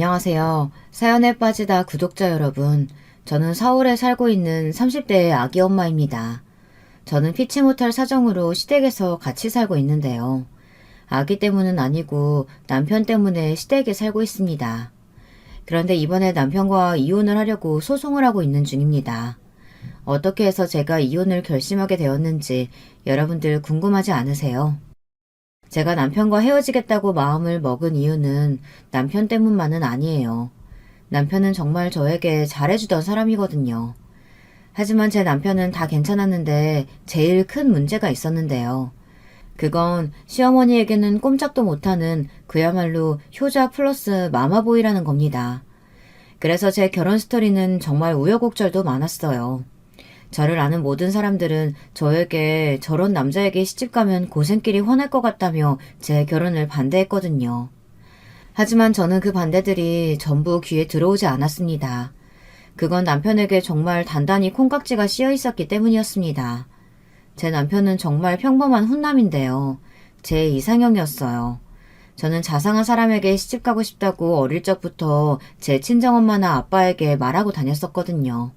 안녕하세요. 사연에 빠지다 구독자 여러분. 저는 서울에 살고 있는 30대의 아기 엄마입니다. 저는 피치 못할 사정으로 시댁에서 같이 살고 있는데요. 아기 때문은 아니고 남편 때문에 시댁에 살고 있습니다. 그런데 이번에 남편과 이혼을 하려고 소송을 하고 있는 중입니다. 어떻게 해서 제가 이혼을 결심하게 되었는지 여러분들 궁금하지 않으세요? 제가 남편과 헤어지겠다고 마음을 먹은 이유는 남편 때문만은 아니에요. 남편은 정말 저에게 잘해주던 사람이거든요. 하지만 제 남편은 다 괜찮았는데 제일 큰 문제가 있었는데요. 그건 시어머니에게는 꼼짝도 못하는 그야말로 효자 플러스 마마보이라는 겁니다. 그래서 제 결혼 스토리는 정말 우여곡절도 많았어요. 저를 아는 모든 사람들은 저에게 저런 남자에게 시집가면 고생길이 훤할 것 같다며 제 결혼을 반대했거든요. 하지만 저는 그 반대들이 전부 귀에 들어오지 않았습니다. 그건 남편에게 정말 단단히 콩깍지가 씌어 있었기 때문이었습니다. 제 남편은 정말 평범한 훈남인데요. 제 이상형이었어요. 저는 자상한 사람에게 시집가고 싶다고 어릴 적부터 제 친정엄마나 아빠에게 말하고 다녔었거든요.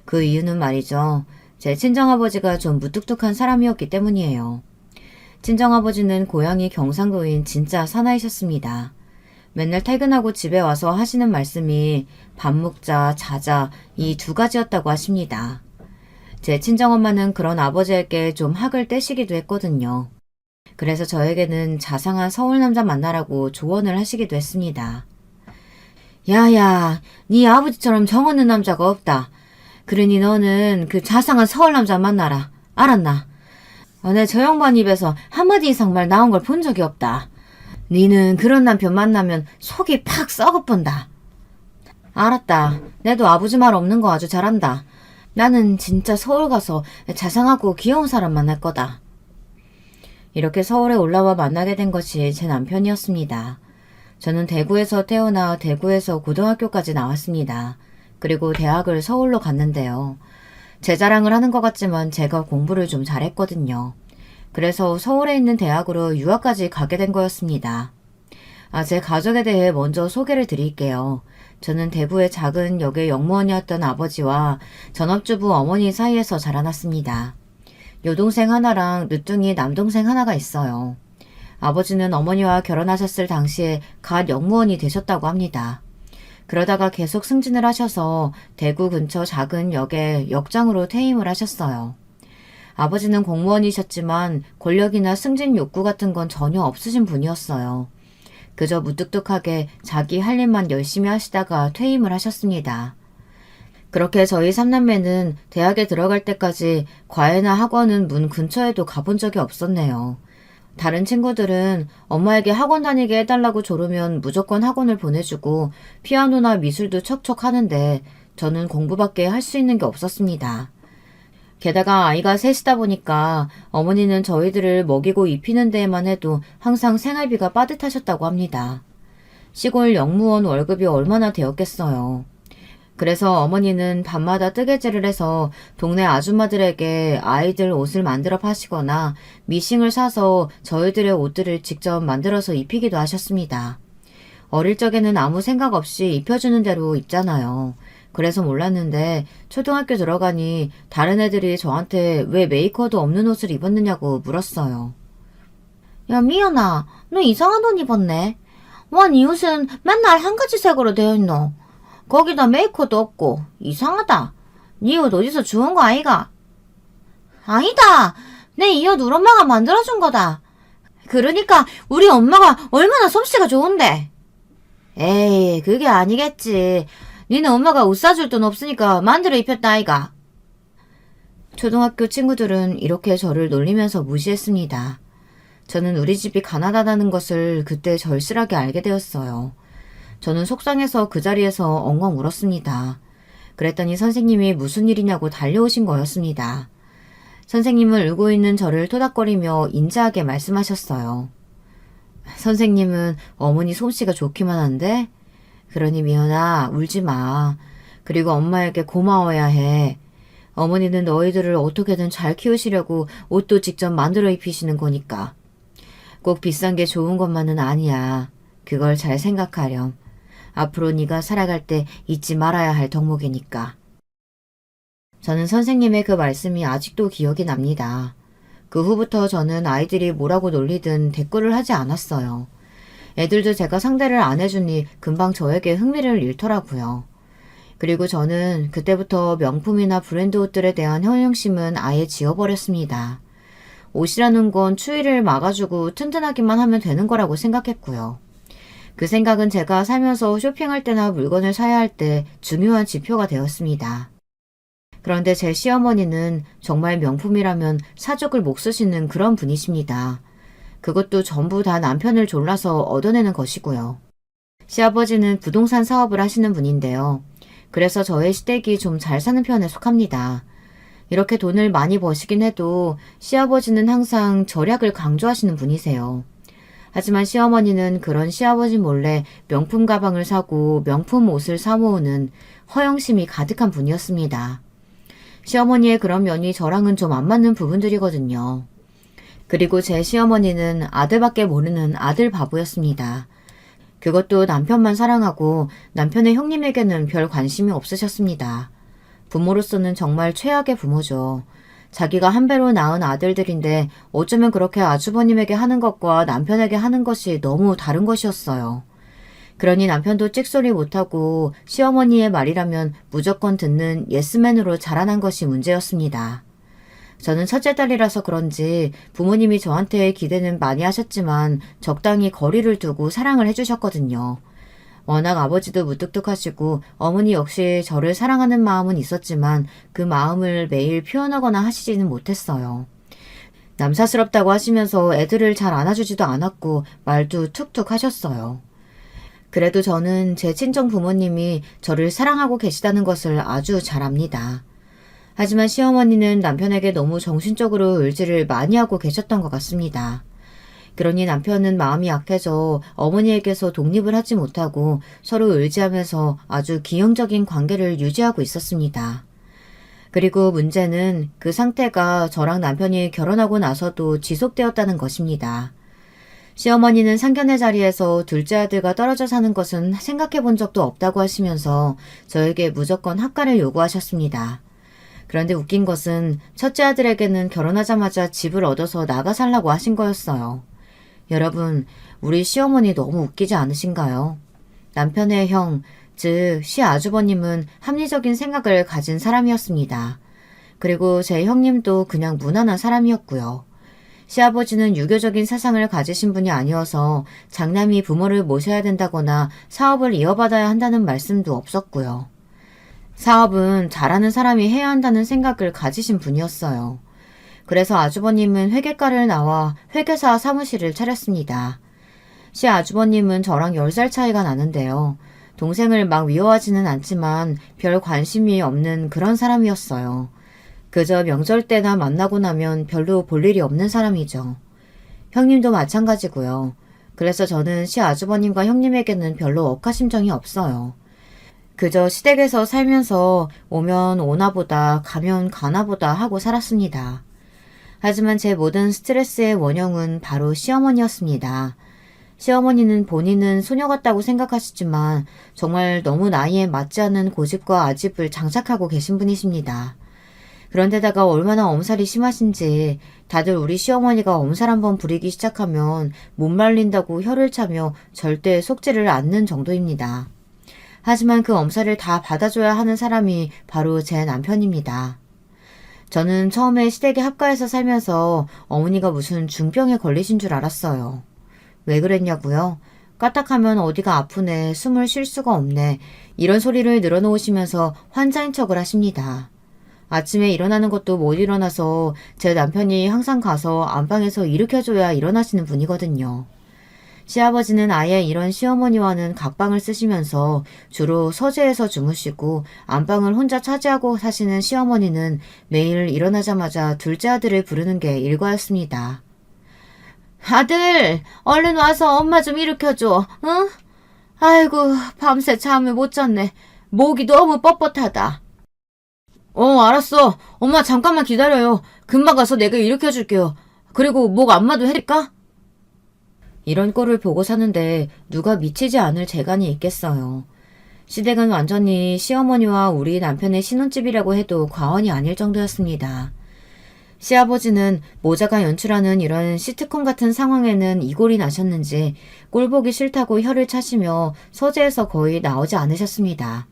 그 이유는 말이죠. 제 친정아버지가 좀 무뚝뚝한 사람이었기 때문이에요. 친정아버지는 고향이 경상도인 진짜 사나이셨습니다. 맨날 퇴근하고 집에 와서 하시는 말씀이 밥 먹자, 자자 이 두 가지였다고 하십니다. 제 친정엄마는 그런 아버지에게 좀 학을 떼시기도 했거든요. 그래서 저에게는 자상한 서울 남자 만나라고 조언을 하시기도 했습니다. 야야, 네 아버지처럼 정 없는 남자가 없다. 그러니 너는 그 자상한 서울 남자 만나라. 알았나? 내 저 양반 입에서 한마디 이상 말 나온 걸 본 적이 없다. 니는 그런 남편 만나면 속이 팍 썩어본다. 알았다. 내도 아버지 말 없는 거 아주 잘한다. 나는 진짜 서울 가서 자상하고 귀여운 사람 만날 거다. 이렇게 서울에 올라와 만나게 된 것이 제 남편이었습니다. 저는 대구에서 태어나 대구에서 고등학교까지 나왔습니다. 그리고 대학을 서울로 갔는데요. 제 자랑을 하는 것 같지만 제가 공부를 좀 잘했거든요. 그래서 서울에 있는 대학으로 유학까지 가게 된 거였습니다. 제 가족에 대해 먼저 소개를 드릴게요. 저는 대구의 작은 역의 영무원이었던 아버지와 전업주부 어머니 사이에서 자라났습니다. 여동생 하나랑 늦둥이 남동생 하나가 있어요. 아버지는 어머니와 결혼하셨을 당시에 갓 영무원이 되셨다고 합니다. 그러다가 계속 승진을 하셔서 대구 근처 작은 역에 역장으로 퇴임을 하셨어요. 아버지는 공무원이셨지만 권력이나 승진 욕구 같은 건 전혀 없으신 분이었어요. 그저 무뚝뚝하게 자기 할 일만 열심히 하시다가 퇴임을 하셨습니다. 그렇게 저희 삼남매는 대학에 들어갈 때까지 과외나 학원은 문 근처에도 가본 적이 없었네요. 다른 친구들은 엄마에게 학원 다니게 해달라고 조르면 무조건 학원을 보내주고 피아노나 미술도 척척 하는데 저는 공부밖에 할 수 있는 게 없었습니다. 게다가 아이가 셋이다 보니까 어머니는 저희들을 먹이고 입히는 데에만 해도 항상 생활비가 빠듯하셨다고 합니다. 시골 영무원 월급이 얼마나 되었겠어요. 그래서 어머니는 밤마다 뜨개질을 해서 동네 아줌마들에게 아이들 옷을 만들어 파시거나 미싱을 사서 저희들의 옷들을 직접 만들어서 입히기도 하셨습니다. 어릴 적에는 아무 생각 없이 입혀주는 대로 입잖아요. 그래서 몰랐는데 초등학교 들어가니 다른 애들이 저한테 왜 메이커도 없는 옷을 입었느냐고 물었어요. 야, 미연아, 너 이상한 옷 입었네. 와, 네 옷은 맨날 한 가지 색으로 되어 있노. 거기다 메이커도 없고 이상하다. 네 옷 어디서 주운 거 아이가? 아니다. 내 이 옷 우리 엄마가 만들어준 거다. 그러니까 우리 엄마가 얼마나 솜씨가 좋은데. 에이, 그게 아니겠지. 니네 엄마가 옷 사줄 돈 없으니까 만들어 입혔다 아이가. 초등학교 친구들은 이렇게 저를 놀리면서 무시했습니다. 저는 우리 집이 가난하다는 것을 그때 절실하게 알게 되었어요. 저는 속상해서 그 자리에서 엉엉 울었습니다. 그랬더니 선생님이 무슨 일이냐고 달려오신 거였습니다. 선생님은 울고 있는 저를 토닥거리며 인자하게 말씀하셨어요. 선생님은 어머니 솜씨가 좋기만 한데? 그러니 미연아, 울지 마. 그리고 엄마에게 고마워야 해. 어머니는 너희들을 어떻게든 잘 키우시려고 옷도 직접 만들어 입히시는 거니까. 꼭 비싼 게 좋은 것만은 아니야. 그걸 잘 생각하렴. 앞으로 네가 살아갈 때 잊지 말아야 할 덕목이니까. 저는 선생님의 그 말씀이 아직도 기억이 납니다. 그 후부터 저는 아이들이 뭐라고 놀리든 대꾸를 하지 않았어요. 애들도 제가 상대를 안 해주니 금방 저에게 흥미를 잃더라고요. 그리고 저는 그때부터 명품이나 브랜드 옷들에 대한 허영심은 아예 지워버렸습니다. 옷이라는 건 추위를 막아주고 튼튼하기만 하면 되는 거라고 생각했고요. 그 생각은 제가 살면서 쇼핑할 때나 물건을 사야 할 때 중요한 지표가 되었습니다. 그런데 제 시어머니는 정말 명품이라면 사족을 못 쓰시는 그런 분이십니다. 그것도 전부 다 남편을 졸라서 얻어내는 것이고요. 시아버지는 부동산 사업을 하시는 분인데요. 그래서 저의 시댁이 좀 잘 사는 편에 속합니다. 이렇게 돈을 많이 버시긴 해도 시아버지는 항상 절약을 강조하시는 분이세요. 하지만 시어머니는 그런 시아버지 몰래 명품 가방을 사고 명품 옷을 사 모으는 허영심이 가득한 분이었습니다. 시어머니의 그런 면이 저랑은 좀 안 맞는 부분들이거든요. 그리고 제 시어머니는 아들밖에 모르는 아들 바보였습니다. 그것도 남편만 사랑하고 남편의 형님에게는 별 관심이 없으셨습니다. 부모로서는 정말 최악의 부모죠. 자기가 한 배로 낳은 아들들인데 어쩌면 그렇게 아주버님에게 하는 것과 남편에게 하는 것이 너무 다른 것이었어요. 그러니 남편도 찍소리 못하고 시어머니의 말이라면 무조건 듣는 예스맨으로 자라난 것이 문제였습니다. 저는 첫째 딸이라서 그런지 부모님이 저한테 기대는 많이 하셨지만 적당히 거리를 두고 사랑을 해주셨거든요. 워낙 아버지도 무뚝뚝하시고 어머니 역시 저를 사랑하는 마음은 있었지만 그 마음을 매일 표현하거나 하시지는 못했어요. 남사스럽다고 하시면서 애들을 잘 안아주지도 않았고 말도 툭툭 하셨어요. 그래도 저는 제 친정 부모님이 저를 사랑하고 계시다는 것을 아주 잘 압니다. 하지만 시어머니는 남편에게 너무 정신적으로 의지를 많이 하고 계셨던 것 같습니다. 그러니 남편은 마음이 약해져 어머니에게서 독립을 하지 못하고 서로 의지하면서 아주 기형적인 관계를 유지하고 있었습니다. 그리고 문제는 그 상태가 저랑 남편이 결혼하고 나서도 지속되었다는 것입니다. 시어머니는 상견례 자리에서 둘째 아들과 떨어져 사는 것은 생각해 본 적도 없다고 하시면서 저에게 무조건 합가를 요구하셨습니다. 그런데 웃긴 것은 첫째 아들에게는 결혼하자마자 집을 얻어서 나가 살라고 하신 거였어요. 여러분, 우리 시어머니 너무 웃기지 않으신가요? 남편의 형, 즉 시아주버님은 합리적인 생각을 가진 사람이었습니다. 그리고 제 형님도 그냥 무난한 사람이었고요. 시아버지는 유교적인 사상을 가지신 분이 아니어서 장남이 부모를 모셔야 된다거나 사업을 이어받아야 한다는 말씀도 없었고요. 사업은 잘하는 사람이 해야 한다는 생각을 가지신 분이었어요. 그래서 아주버님은 회계과를 나와 회계사 사무실을 차렸습니다. 시아주버님은 저랑 10살 차이가 나는데요. 동생을 막 미워하지는 않지만 별 관심이 없는 그런 사람이었어요. 그저 명절 때나 만나고 나면 별로 볼 일이 없는 사람이죠. 형님도 마찬가지고요. 그래서 저는 시아주버님과 형님에게는 별로 억하심정이 없어요. 그저 시댁에서 살면서 오면 오나보다 가면 가나보다 하고 살았습니다. 하지만 제 모든 스트레스의 원형은 바로 시어머니였습니다. 시어머니는 본인은 소녀 같다고 생각하시지만 정말 너무 나이에 맞지 않는 고집과 아집을 장착하고 계신 분이십니다. 그런데다가 얼마나 엄살이 심하신지 다들 우리 시어머니가 엄살 한번 부리기 시작하면 못 말린다고 혀를 차며 절대 속지를 않는 정도입니다. 하지만 그 엄살을 다 받아줘야 하는 사람이 바로 제 남편입니다. 저는 처음에 시댁에 합가해서 살면서 어머니가 무슨 중병에 걸리신 줄 알았어요. 왜 그랬냐고요? 까딱하면 어디가 아프네, 숨을 쉴 수가 없네, 이런 소리를 늘어놓으시면서 환자인 척을 하십니다. 아침에 일어나는 것도 못 일어나서 제 남편이 항상 가서 안방에서 일으켜줘야 일어나시는 분이거든요. 시아버지는 아예 이런 시어머니와는 각방을 쓰시면서 주로 서재에서 주무시고 안방을 혼자 차지하고 사시는 시어머니는 매일 일어나자마자 둘째 아들을 부르는 게 일과였습니다. 아들, 얼른 와서 엄마 좀 일으켜줘, 응? 아이고, 밤새 잠을 못 잤네. 목이 너무 뻣뻣하다. 알았어. 엄마 잠깐만 기다려요. 금방 가서 내가 일으켜줄게요. 그리고 목 안마도 해줄까? 이런 꼴을 보고 사는데 누가 미치지 않을 재간이 있겠어요. 시댁은 완전히 시어머니와 우리 남편의 신혼집이라고 해도 과언이 아닐 정도였습니다. 시아버지는 모자가 연출하는 이런 시트콤 같은 상황에는 이골이 나셨는지 꼴보기 싫다고 혀를 차시며 서재에서 거의 나오지 않으셨습니다.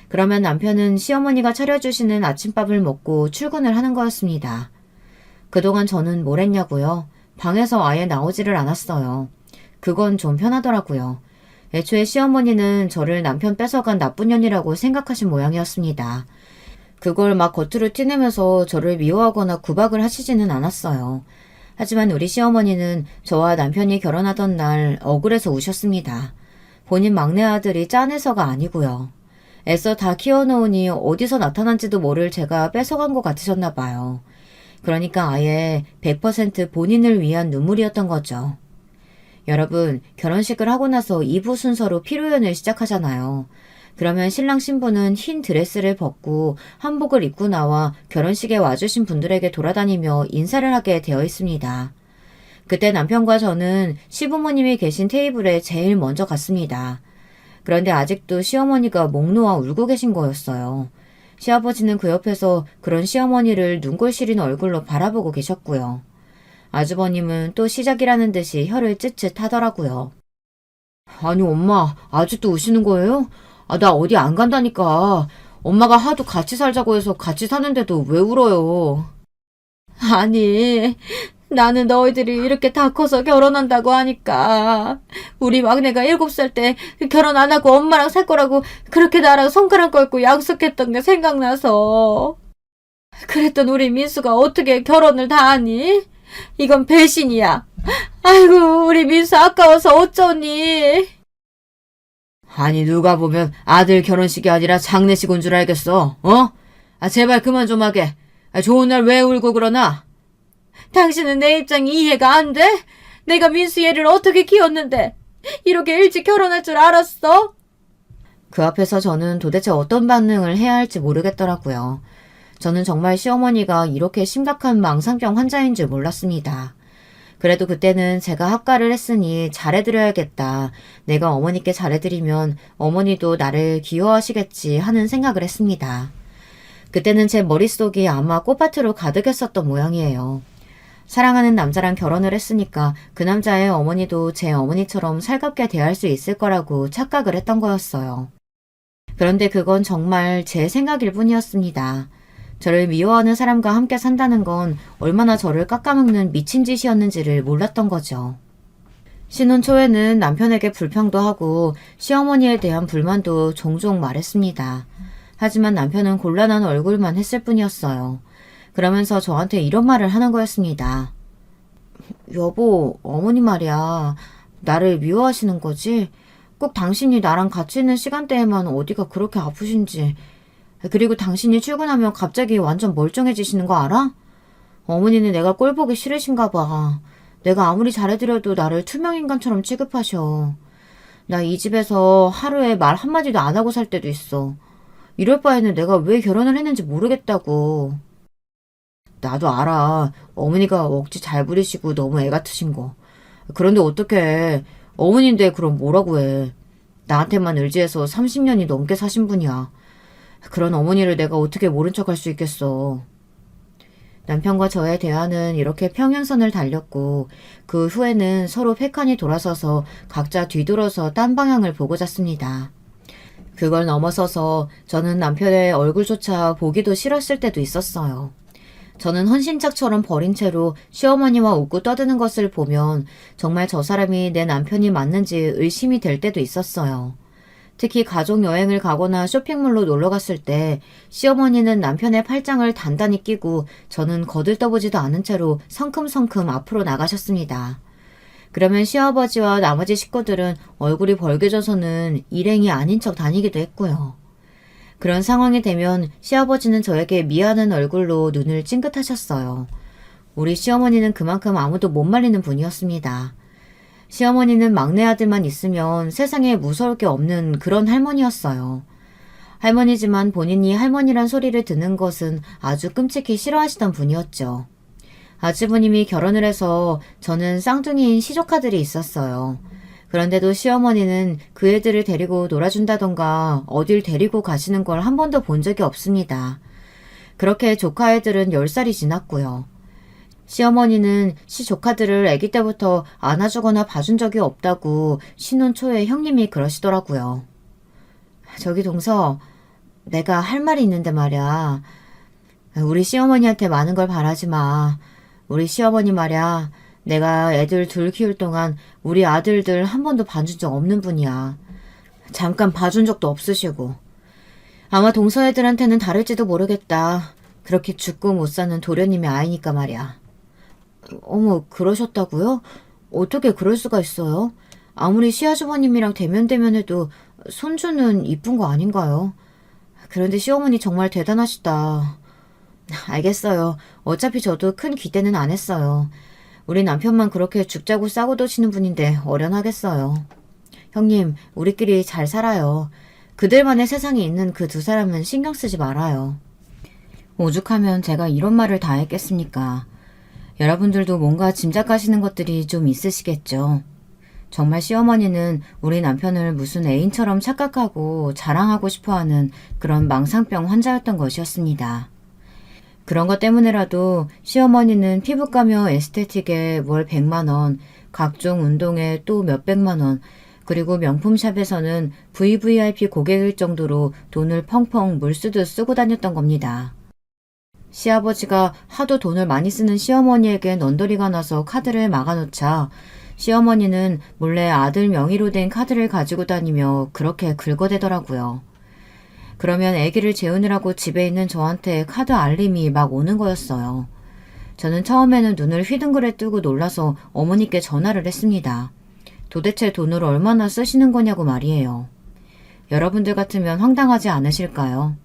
그러면 남편은 시어머니가 차려주시는 아침밥을 먹고 출근을 하는 거였습니다. 그동안 저는 뭘 했냐고요? 방에서 아예 나오지를 않았어요. 그건 좀 편하더라고요. 애초에 시어머니는 저를 남편 뺏어간 나쁜 년이라고 생각하신 모양이었습니다. 그걸 막 겉으로 티내면서 저를 미워하거나 구박을 하시지는 않았어요. 하지만 우리 시어머니는 저와 남편이 결혼하던 날 억울해서 우셨습니다. 본인 막내 아들이 짠해서가 아니고요. 애써 다 키워놓으니 어디서 나타난지도 모를 제가 뺏어간 것 같으셨나 봐요. 그러니까 아예 100% 본인을 위한 눈물이었던 거죠. 여러분, 결혼식을 하고 나서 2부 순서로 피로연을 시작하잖아요. 그러면 신랑 신부는 흰 드레스를 벗고 한복을 입고 나와 결혼식에 와주신 분들에게 돌아다니며 인사를 하게 되어 있습니다. 그때 남편과 저는 시부모님이 계신 테이블에 제일 먼저 갔습니다. 그런데 아직도 시어머니가 목 놓아 울고 계신 거였어요. 시아버지는 그 옆에서 그런 시어머니를 눈골 시린 얼굴로 바라보고 계셨고요. 아주버님은 또 시작이라는 듯이 혀를 쯧쯧 하더라고요. 아니 엄마 아직도 우시는 거예요? 나 어디 안 간다니까. 엄마가 하도 같이 살자고 해서 같이 사는데도 왜 울어요? 아니 나는 너희들이 이렇게 다 커서 결혼한다고 하니까 우리 막내가 7살 때 결혼 안 하고 엄마랑 살 거라고 그렇게 나랑 손가락 걸고 약속했던 게 생각나서. 그랬던 우리 민수가 어떻게 결혼을 다 하니? 이건 배신이야. 아이고 우리 민수 아까워서 어쩌니? 아니 누가 보면 아들 결혼식이 아니라 장례식 온 줄 알겠어. 제발 그만 좀 하게. 좋은 날 왜 울고 그러나? 당신은 내 입장이 이해가 안 돼? 내가 민수 얘를 어떻게 키웠는데 이렇게 일찍 결혼할 줄 알았어? 그 앞에서 저는 도대체 어떤 반응을 해야 할지 모르겠더라고요. 저는 정말 시어머니가 이렇게 심각한 망상병 환자인 줄 몰랐습니다. 그래도 그때는 제가 합가를 했으니 잘해드려야겠다. 내가 어머니께 잘해드리면 어머니도 나를 귀여워하시겠지 하는 생각을 했습니다. 그때는 제 머릿속이 아마 꽃밭으로 가득했었던 모양이에요. 사랑하는 남자랑 결혼을 했으니까 그 남자의 어머니도 제 어머니처럼 살갑게 대할 수 있을 거라고 착각을 했던 거였어요. 그런데 그건 정말 제 생각일 뿐이었습니다. 저를 미워하는 사람과 함께 산다는 건 얼마나 저를 깎아먹는 미친 짓이었는지를 몰랐던 거죠. 신혼 초에는 남편에게 불평도 하고 시어머니에 대한 불만도 종종 말했습니다. 하지만 남편은 곤란한 얼굴만 했을 뿐이었어요. 그러면서 저한테 이런 말을 하는 거였습니다. 여보, 어머니 말이야. 나를 미워하시는 거지? 꼭 당신이 나랑 같이 있는 시간대에만 어디가 그렇게 아프신지. 그리고 당신이 출근하면 갑자기 완전 멀쩡해지시는 거 알아? 어머니는 내가 꼴 보기 싫으신가 봐. 내가 아무리 잘해드려도 나를 투명인간처럼 취급하셔. 나 이 집에서 하루에 말 한마디도 안 하고 살 때도 있어. 이럴 바에는 내가 왜 결혼을 했는지 모르겠다고. 나도 알아. 어머니가 억지 잘 부리시고 너무 애 같으신 거. 그런데 어떡해. 어머니인데 그럼 뭐라고 해. 나한테만 의지해서 30년이 넘게 사신 분이야. 그런 어머니를 내가 어떻게 모른 척할 수 있겠어. 남편과 저의 대화는 이렇게 평행선을 달렸고 그 후에는 서로 폐칸이 돌아서서 각자 뒤돌아서 딴 방향을 보고 잤습니다. 그걸 넘어서서 저는 남편의 얼굴조차 보기도 싫었을 때도 있었어요. 저는 헌신짝처럼 버린 채로 시어머니와 웃고 떠드는 것을 보면 정말 저 사람이 내 남편이 맞는지 의심이 될 때도 있었어요. 특히 가족 여행을 가거나 쇼핑몰로 놀러 갔을 때 시어머니는 남편의 팔짱을 단단히 끼고 저는 거들떠보지도 않은 채로 성큼성큼 앞으로 나가셨습니다. 그러면 시아버지와 나머지 식구들은 얼굴이 벌개져서는 일행이 아닌 척 다니기도 했고요. 그런 상황이 되면 시아버지는 저에게 미안한 얼굴로 눈을 찡긋하셨어요. 우리 시어머니는 그만큼 아무도 못 말리는 분이었습니다. 시어머니는 막내 아들만 있으면 세상에 무서울 게 없는 그런 할머니였어요. 할머니지만 본인이 할머니란 소리를 듣는 것은 아주 끔찍히 싫어하시던 분이었죠. 아주버님이 결혼을 해서 저는 쌍둥이인 시조카들이 있었어요. 그런데도 시어머니는 그 애들을 데리고 놀아준다던가 어딜 데리고 가시는 걸 한 번도 본 적이 없습니다. 그렇게 조카 애들은 10살이 지났고요. 시어머니는 시조카들을 아기 때부터 안아주거나 봐준 적이 없다고 신혼 초에 형님이 그러시더라고요. 저기 동서, 내가 할 말이 있는데 말이야. 우리 시어머니한테 많은 걸 바라지 마. 우리 시어머니 말이야. 내가 애들 둘 키울 동안 우리 아들들 한 번도 봐준 적 없는 분이야. 잠깐 봐준 적도 없으시고. 아마 동서 애들한테는 다를지도 모르겠다. 그렇게 죽고 못 사는 도련님의 아이니까 말이야. 어머, 그러셨다고요? 어떻게 그럴 수가 있어요? 아무리 시아주버님이랑 대면대면해도 손주는 이쁜 거 아닌가요? 그런데 시어머니 정말 대단하시다. 알겠어요. 어차피 저도 큰 기대는 안 했어요. 우리 남편만 그렇게 죽자고 싸고 도시는 분인데 어련하겠어요. 형님, 우리끼리 잘 살아요. 그들만의 세상에 있는 그 두 사람은 신경 쓰지 말아요. 오죽하면 제가 이런 말을 다 했겠습니까? 여러분들도 뭔가 짐작하시는 것들이 좀 있으시겠죠. 정말 시어머니는 우리 남편을 무슨 애인처럼 착각하고 자랑하고 싶어하는 그런 망상병 환자였던 것이었습니다. 그런 것 때문에라도 시어머니는 피부과며 에스테틱에 월 100만 원, 각종 운동에 또 몇백만 원, 그리고 명품샵에서는 VVIP 고객일 정도로 돈을 펑펑 물쓰듯 쓰고 다녔던 겁니다. 시아버지가 하도 돈을 많이 쓰는 시어머니에겐 언더리가 나서 카드를 막아놓자 시어머니는 몰래 아들 명의로 된 카드를 가지고 다니며 그렇게 긁어대더라고요. 그러면 아기를 재우느라고 집에 있는 저한테 카드 알림이 막 오는 거였어요. 저는 처음에는 눈을 휘둥그레 뜨고 놀라서 어머니께 전화를 했습니다. 도대체 돈을 얼마나 쓰시는 거냐고 말이에요. 여러분들 같으면 황당하지 않으실까요?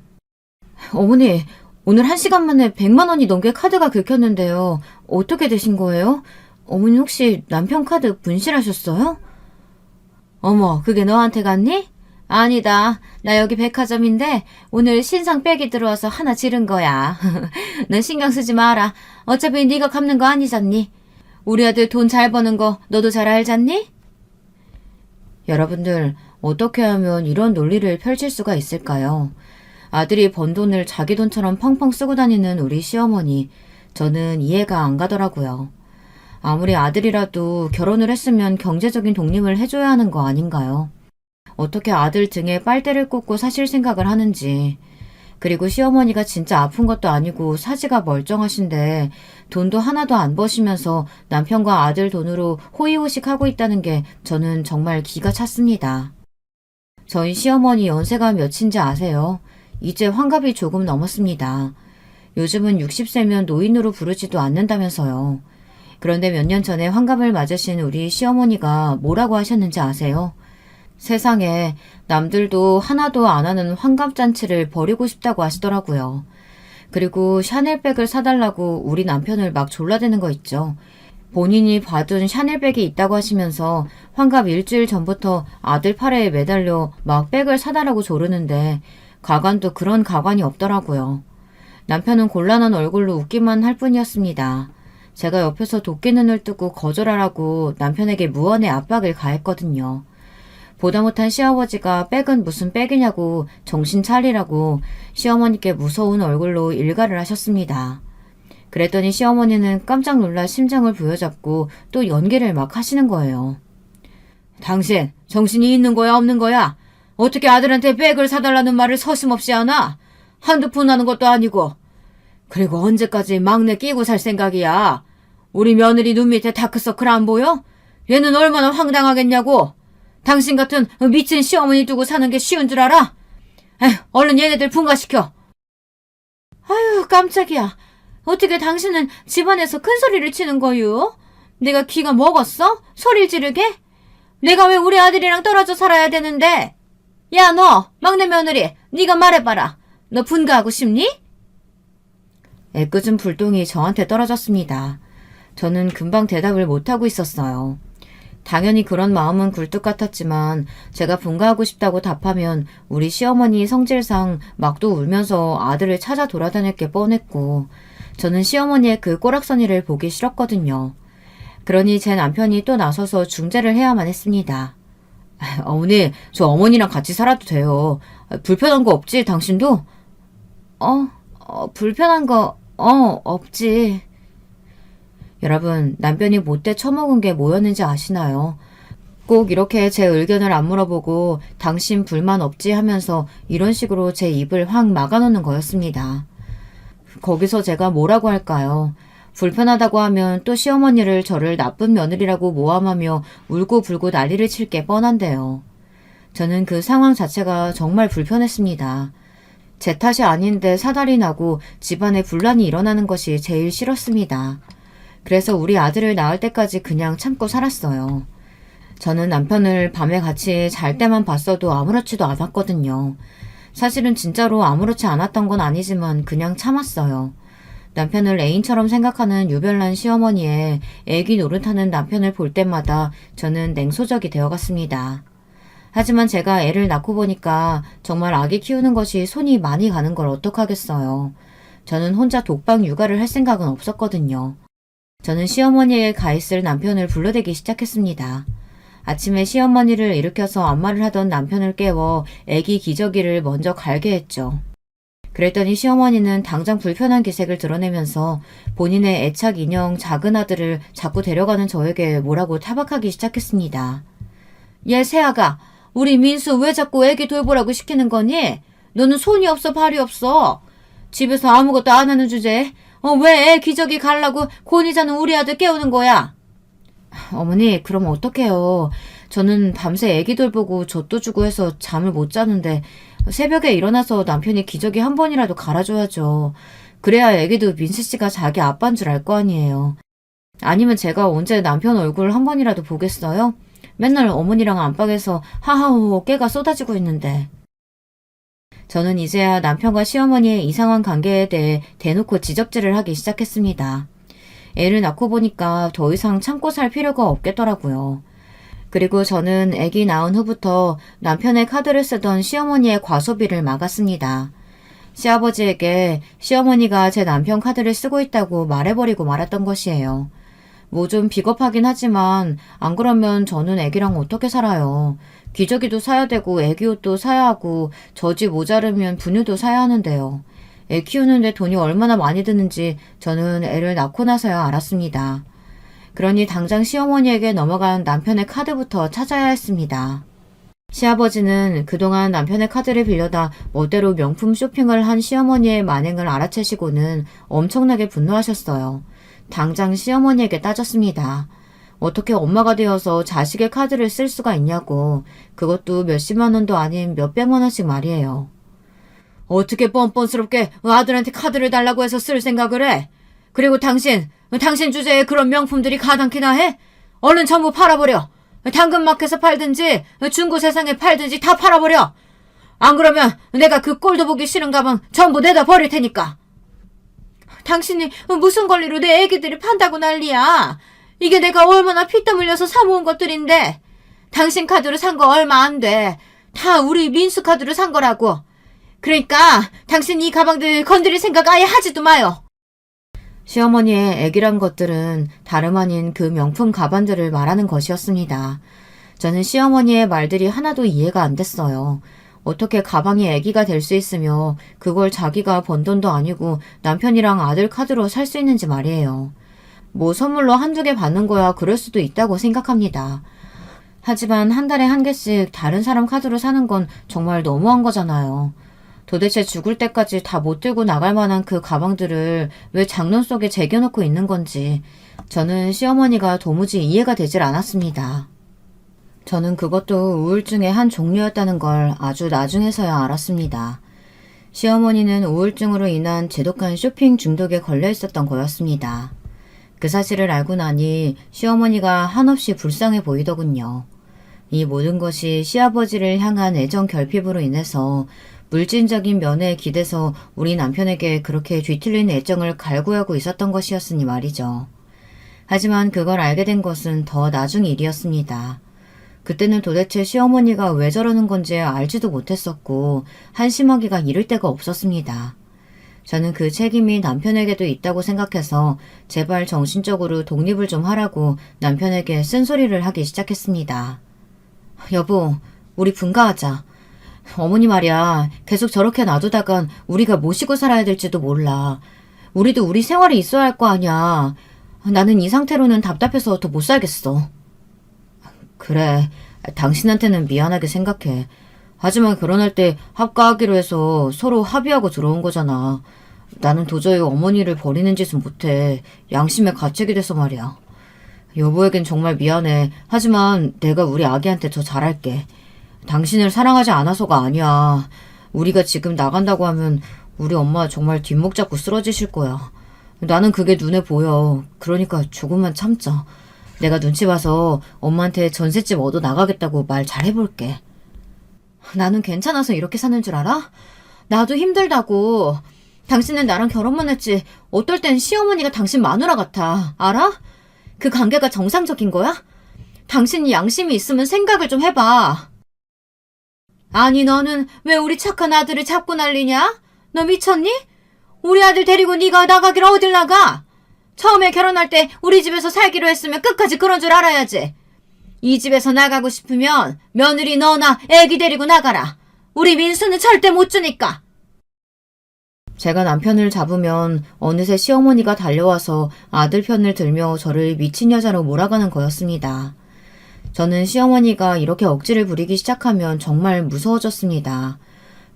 어머니, 오늘 1시간 만에 100만 원이 넘게 카드가 긁혔는데요. 어떻게 되신 거예요? 어머니 혹시 남편 카드 분실하셨어요? 어머, 그게 너한테 갔니? 아니다. 나 여기 백화점인데 오늘 신상 백이 들어와서 하나 지른 거야. 넌 신경 쓰지 마라. 어차피 네가 갚는 거 아니잖니? 우리 아들 돈 잘 버는 거 너도 잘 알잖니? 여러분들, 어떻게 하면 이런 논리를 펼칠 수가 있을까요? 아들이 번 돈을 자기 돈처럼 펑펑 쓰고 다니는 우리 시어머니, 저는 이해가 안 가더라고요. 아무리 아들이라도 결혼을 했으면 경제적인 독립을 해줘야 하는 거 아닌가요? 어떻게 아들 등에 빨대를 꽂고 사실 생각을 하는지. 그리고 시어머니가 진짜 아픈 것도 아니고 사지가 멀쩡하신데 돈도 하나도 안 버시면서 남편과 아들 돈으로 호의호식하고 있다는 게 저는 정말 기가 찼습니다. 저희 시어머니 연세가 몇인지 아세요? 이제 환갑이 조금 넘었습니다. 요즘은 60세면 노인으로 부르지도 않는다면서요. 그런데 몇 년 전에 환갑을 맞으신 우리 시어머니가 뭐라고 하셨는지 아세요? 세상에 남들도 하나도 안 하는 환갑잔치를 벌이고 싶다고 하시더라고요. 그리고 샤넬백을 사달라고 우리 남편을 막 졸라대는 거 있죠. 본인이 받은 샤넬백이 있다고 하시면서 환갑 일주일 전부터 아들 팔에 매달려 막 백을 사달라고 조르는데 가관도 그런 가관이 없더라고요. 남편은 곤란한 얼굴로 웃기만 할 뿐이었습니다. 제가 옆에서 도끼 눈을 뜨고 거절하라고 남편에게 무언의 압박을 가했거든요. 보다 못한 시아버지가 백은 무슨 백이냐고 정신 차리라고 시어머니께 무서운 얼굴로 일갈을 하셨습니다. 그랬더니 시어머니는 깜짝 놀라 심장을 부여잡고 또 연기를 막 하시는 거예요. 당신 정신이 있는 거야 없는 거야? 어떻게 아들한테 백을 사달라는 말을 서슴없이 하나? 한두 푼 하는 것도 아니고. 그리고 언제까지 막내 끼고 살 생각이야? 우리 며느리 눈 밑에 다크서클 안 보여? 얘는 얼마나 황당하겠냐고. 당신 같은 미친 시어머니 두고 사는 게 쉬운 줄 알아? 에휴, 얼른 얘네들 분가시켜. 아유, 깜짝이야. 어떻게 당신은 집안에서 큰 소리를 치는 거유? 내가 귀가 먹었어? 소리를 지르게? 내가 왜 우리 아들이랑 떨어져 살아야 되는데? 야, 너 막내 며느리, 네가 말해봐라. 너 분가하고 싶니? 애꿎은 불똥이 저한테 떨어졌습니다. 저는 금방 대답을 못하고 있었어요. 당연히 그런 마음은 굴뚝 같았지만 제가 분가하고 싶다고 답하면 우리 시어머니 성질상 막도 울면서 아들을 찾아 돌아다닐 게 뻔했고 저는 시어머니의 그 꼬락서니를 보기 싫었거든요. 그러니 제 남편이 또 나서서 중재를 해야만 했습니다. 어머니, 저 어머니랑 같이 살아도 돼요. 불편한 거 없지, 당신도? 불편한 거, 없지. 여러분, 남편이 못돼 처먹은 게 뭐였는지 아시나요? 꼭 이렇게 제 의견을 안 물어보고 당신 불만 없지 하면서 이런 식으로 제 입을 확 막아놓는 거였습니다. 거기서 제가 뭐라고 할까요? 불편하다고 하면 또 시어머니를 저를 나쁜 며느리라고 모함하며 울고불고 난리를 칠 게 뻔한데요. 저는 그 상황 자체가 정말 불편했습니다. 제 탓이 아닌데 사달이 나고 집안에 분란이 일어나는 것이 제일 싫었습니다. 그래서 우리 아들을 낳을 때까지 그냥 참고 살았어요. 저는 남편을 밤에 같이 잘 때만 봤어도 아무렇지도 않았거든요. 사실은 진짜로 아무렇지 않았던 건 아니지만 그냥 참았어요. 남편을 애인처럼 생각하는 유별난 시어머니의 애기 노릇하는 남편을 볼 때마다 저는 냉소적이 되어갔습니다. 하지만 제가 애를 낳고 보니까 정말 아기 키우는 것이 손이 많이 가는 걸 어떡하겠어요. 저는 혼자 독방 육아를 할 생각은 없었거든요. 저는 시어머니에 가 있을 남편을 불러대기 시작했습니다. 아침에 시어머니를 일으켜서 안마를 하던 남편을 깨워 애기 기저귀를 먼저 갈게 했죠. 그랬더니 시어머니는 당장 불편한 기색을 드러내면서 본인의 애착 인형 작은 아들을 자꾸 데려가는 저에게 뭐라고 타박하기 시작했습니다. 얘 새아가, 우리 민수 왜 자꾸 애기 돌보라고 시키는 거니? 너는 손이 없어 발이 없어. 집에서 아무것도 안 하는 주제에 왜 애 기저귀 갈라고 곤히 자는 우리 아들 깨우는 거야? 어머니, 그럼 어떡해요. 저는 밤새 애기 돌보고 젖도 주고 해서 잠을 못 자는데 새벽에 일어나서 남편이 기저귀 한 번이라도 갈아줘야죠. 그래야 애기도 민수 씨가 자기 아빠인 줄 알 거 아니에요. 아니면 제가 언제 남편 얼굴 한 번이라도 보겠어요? 맨날 어머니랑 안방에서 하하호호 깨가 쏟아지고 있는데. 저는 이제야 남편과 시어머니의 이상한 관계에 대해 대놓고 지적질을 하기 시작했습니다. 애를 낳고 보니까 더 이상 참고 살 필요가 없겠더라고요. 그리고 저는 아기 낳은 후부터 남편의 카드를 쓰던 시어머니의 과소비를 막았습니다. 시아버지에게 시어머니가 제 남편 카드를 쓰고 있다고 말해버리고 말았던 것이에요. 뭐 좀 비겁하긴 하지만 안 그러면 저는 아기랑 어떻게 살아요. 기저귀도 사야 되고 아기 옷도 사야 하고 젖이 모자르면 분유도 사야 하는데요. 애 키우는데 돈이 얼마나 많이 드는지 저는 애를 낳고 나서야 알았습니다. 그러니 당장 시어머니에게 넘어간 남편의 카드부터 찾아야 했습니다. 시아버지는 그동안 남편의 카드를 빌려다 멋대로 명품 쇼핑을 한 시어머니의 만행을 알아채시고는 엄청나게 분노하셨어요. 당장 시어머니에게 따졌습니다. 어떻게 엄마가 되어서 자식의 카드를 쓸 수가 있냐고. 그것도 몇십만 원도 아닌 몇백만 원씩 말이에요. 어떻게 뻔뻔스럽게 아들한테 카드를 달라고 해서 쓸 생각을 해? 그리고 당신 주제에 그런 명품들이 가당키나 해? 얼른 전부 팔아버려. 당근마켓에서 팔든지 중고 세상에 팔든지 다 팔아버려. 안 그러면 내가 그 꼴도 보기 싫은 가방 전부 내다 버릴 테니까. 당신이 무슨 권리로 내 애기들이 판다고 난리야. 이게 내가 얼마나 피땀 흘려서 사모은 것들인데. 당신 카드로 산 거 얼마 안 돼. 다 우리 민수 카드로 산 거라고. 그러니까 당신 이 가방들 건드릴 생각 아예 하지도 마요. 시어머니의 애기란 것들은 다름 아닌 그 명품 가방들을 말하는 것이었습니다. 저는 시어머니의 말들이 하나도 이해가 안 됐어요. 어떻게 가방이 애기가 될 수 있으며 그걸 자기가 번 돈도 아니고 남편이랑 아들 카드로 살 수 있는지 말이에요. 뭐 선물로 한두 개 받는 거야 그럴 수도 있다고 생각합니다. 하지만 한 달에 한 개씩 다른 사람 카드로 사는 건 정말 너무한 거잖아요. 도대체 죽을 때까지 다 못 들고 나갈 만한 그 가방들을 왜 장롱 속에 제겨놓고 있는 건지 저는 시어머니가 도무지 이해가 되질 않았습니다. 저는 그것도 우울증의 한 종류였다는 걸 아주 나중에서야 알았습니다. 시어머니는 우울증으로 인한 지독한 쇼핑 중독에 걸려 있었던 거였습니다. 그 사실을 알고 나니 시어머니가 한없이 불쌍해 보이더군요. 이 모든 것이 시아버지를 향한 애정 결핍으로 인해서 물질적인 면에 기대서 우리 남편에게 그렇게 뒤틀린 애정을 갈구하고 있었던 것이었으니 말이죠. 하지만 그걸 알게 된 것은 더 나중 일이었습니다. 그때는 도대체 시어머니가 왜 저러는 건지 알지도 못했었고 한심하기가 이를 데가 없었습니다. 저는 그 책임이 남편에게도 있다고 생각해서 제발 정신적으로 독립을 좀 하라고 남편에게 쓴소리를 하기 시작했습니다. 여보, 우리 분가하자. 어머니 말이야, 계속 저렇게 놔두다간 우리가 모시고 살아야 될지도 몰라. 우리도 우리 생활이 있어야 할 거 아니야. 나는 이 상태로는 답답해서 더 못 살겠어. 그래, 당신한테는 미안하게 생각해. 하지만 결혼할 때 합가하기로 해서 서로 합의하고 들어온 거잖아. 나는 도저히 어머니를 버리는 짓은 못해. 양심의 가책이 돼서 말이야. 여보에겐 정말 미안해. 하지만 내가 우리 아기한테 더 잘할게. 당신을 사랑하지 않아서가 아니야. 우리가 지금 나간다고 하면 우리 엄마 정말 뒷목 잡고 쓰러지실 거야. 나는 그게 눈에 보여. 그러니까 조금만 참자. 내가 눈치 봐서 엄마한테 전셋집 얻어 나가겠다고 말 잘 해볼게. 나는 괜찮아서 이렇게 사는 줄 알아? 나도 힘들다고. 당신은 나랑 결혼만 했지 어떨 땐 시어머니가 당신 마누라 같아. 알아? 그 관계가 정상적인 거야? 당신이 양심이 있으면 생각을 좀 해봐. 아니 너는 왜 우리 착한 아들을 잡고 난리냐? 너 미쳤니? 우리 아들 데리고 네가 나가기를 어딜 나가? 처음에 결혼할 때 우리 집에서 살기로 했으면 끝까지 그런 줄 알아야지. 이 집에서 나가고 싶으면 며느리 너나 애기 데리고 나가라. 우리 민수는 절대 못 주니까. 제가 남편을 잡으면 어느새 시어머니가 달려와서 아들 편을 들며 저를 미친 여자로 몰아가는 거였습니다. 저는 시어머니가 이렇게 억지를 부리기 시작하면 정말 무서워졌습니다.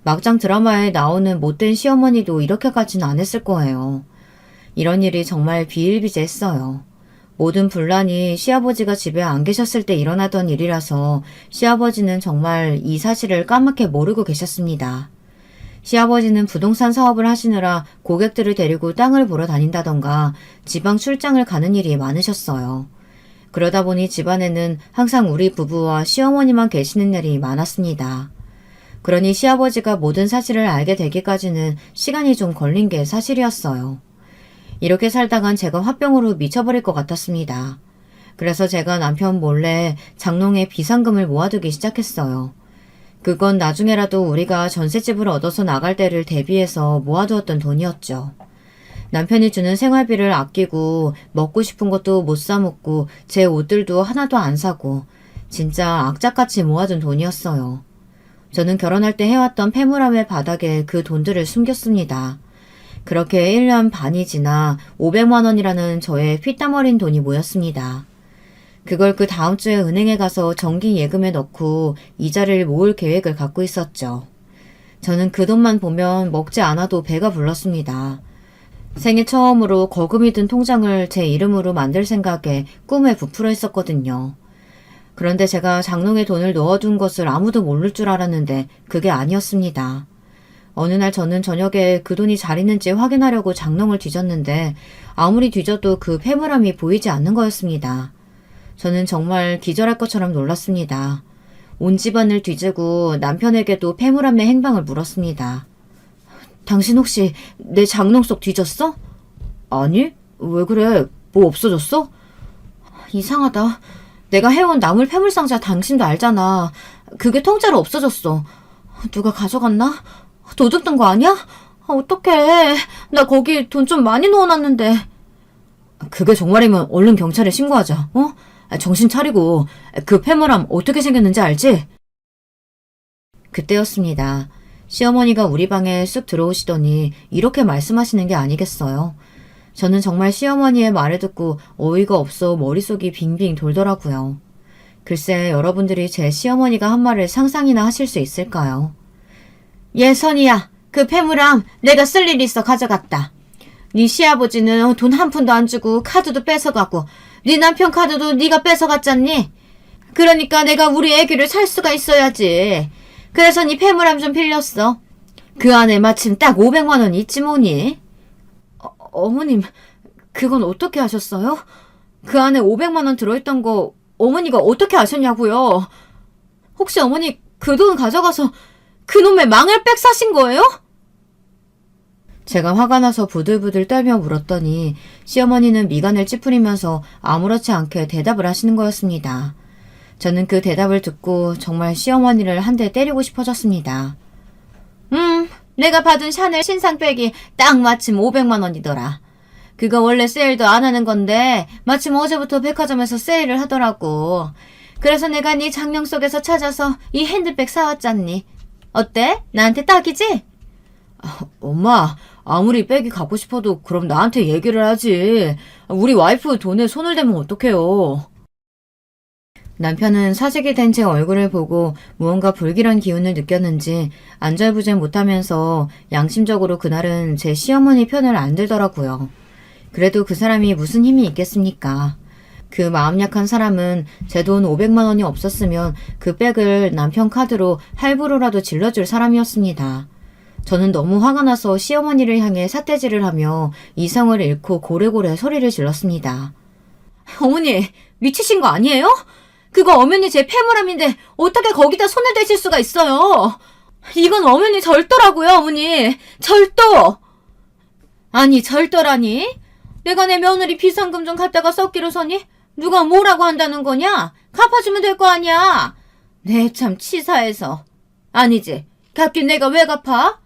막장 드라마에 나오는 못된 시어머니도 이렇게까지는 안 했을 거예요. 이런 일이 정말 비일비재했어요. 모든 분란이 시아버지가 집에 안 계셨을 때 일어나던 일이라서 시아버지는 정말 이 사실을 까맣게 모르고 계셨습니다. 시아버지는 부동산 사업을 하시느라 고객들을 데리고 땅을 보러 다닌다던가 지방 출장을 가는 일이 많으셨어요. 그러다 보니 집안에는 항상 우리 부부와 시어머니만 계시는 날이 많았습니다. 그러니 시아버지가 모든 사실을 알게 되기까지는 시간이 좀 걸린 게 사실이었어요. 이렇게 살다간 제가 화병으로 미쳐버릴 것 같았습니다. 그래서 제가 남편 몰래 장롱에 비상금을 모아두기 시작했어요. 그건 나중에라도 우리가 전셋집을 얻어서 나갈 때를 대비해서 모아두었던 돈이었죠. 남편이 주는 생활비를 아끼고 먹고 싶은 것도 못 사 먹고 제 옷들도 하나도 안 사고 진짜 악착같이 모아둔 돈이었어요. 저는 결혼할 때 해왔던 폐물함의 바닥에 그 돈들을 숨겼습니다. 그렇게 1년 반이 지나 500만 원이라는 저의 피땀 어린 돈이 모였습니다. 그걸 그 다음 주에 은행에 가서 정기 예금에 넣고 이자를 모을 계획을 갖고 있었죠. 저는 그 돈만 보면 먹지 않아도 배가 불렀습니다. 생애 처음으로 거금이 든 통장을 제 이름으로 만들 생각에 꿈에 부풀어 있었거든요. 그런데 제가 장롱에 돈을 넣어둔 것을 아무도 모를 줄 알았는데 그게 아니었습니다. 어느 날 저는 저녁에 그 돈이 잘 있는지 확인하려고 장롱을 뒤졌는데 아무리 뒤져도 그 폐물함이 보이지 않는 거였습니다. 저는 정말 기절할 것처럼 놀랐습니다. 온 집안을 뒤지고 남편에게도 폐물함의 행방을 물었습니다. 당신 혹시 내 장롱 속 뒤졌어? 아니, 왜 그래? 뭐 없어졌어? 이상하다. 내가 해온 나물 폐물상자 당신도 알잖아. 그게 통째로 없어졌어. 누가 가져갔나? 도둑 든 거 아니야? 어떡해. 나 거기 돈 좀 많이 넣어놨는데. 그게 정말이면 얼른 경찰에 신고하자. 어? 정신 차리고 그 폐물함 어떻게 생겼는지 알지? 그때였습니다. 시어머니가 우리 방에 쑥 들어오시더니 이렇게 말씀하시는 게 아니겠어요. 저는 정말 시어머니의 말을 듣고 어이가 없어 머릿속이 빙빙 돌더라고요. 글쎄 여러분들이 제 시어머니가 한 말을 상상이나 하실 수 있을까요? 예선이야, 그 폐물함 내가 쓸 일 있어 가져갔다. 네 시아버지는 돈 한 푼도 안 주고 카드도 뺏어가고 네 남편 카드도 네가 뺏어갔잖니? 그러니까 내가 우리 애기를 살 수가 있어야지. 그래서 네 폐물함 좀 빌렸어. 그 안에 마침 딱 500만 원이 있지 뭐니? 어머님, 그건 어떻게 하셨어요? 그 안에 500만 원 들어있던 거 어머니가 어떻게 아셨냐고요? 혹시 어머니 그 돈 가져가서 그놈의 망을 빽 사신 거예요? 제가 화가 나서 부들부들 떨며 물었더니 시어머니는 미간을 찌푸리면서 아무렇지 않게 대답을 하시는 거였습니다. 저는 그 대답을 듣고 정말 시어머니를 한 대 때리고 싶어졌습니다. 내가 받은 샤넬 신상백이 딱 마침 500만 원이더라. 그거 원래 세일도 안 하는 건데 마침 어제부터 백화점에서 세일을 하더라고. 그래서 내가 네 장롱 속에서 찾아서 이 핸드백 사왔잖니. 어때? 나한테 딱이지? 엄마, 아무리 백이 갖고 싶어도 그럼 나한테 얘기를 하지. 우리 와이프 돈에 손을 대면 어떡해요. 남편은 사직이 된 제 얼굴을 보고 무언가 불길한 기운을 느꼈는지 안절부절 못하면서 양심적으로 그날은 제 시어머니 편을 안 들더라고요. 그래도 그 사람이 무슨 힘이 있겠습니까? 그 마음 약한 사람은 제 돈 500만 원이 없었으면 그 백을 남편 카드로 할부로라도 질러줄 사람이었습니다. 저는 너무 화가 나서 시어머니를 향해 삿대질을 하며 이성을 잃고 고래고래 소리를 질렀습니다. 어머니, 미치신 거 아니에요? 그거 엄연히 제 폐물함인데 어떻게 거기다 손을 대실 수가 있어요? 이건 엄연히 절도라고요, 어머니. 절도! 아니, 절도라니? 내가 내 며느리 비상금 좀 갖다가 썩기로 서니? 누가 뭐라고 한다는 거냐? 갚아주면 될 거 아니야? 네, 참 치사해서. 아니지. 갚긴 내가 왜 갚아?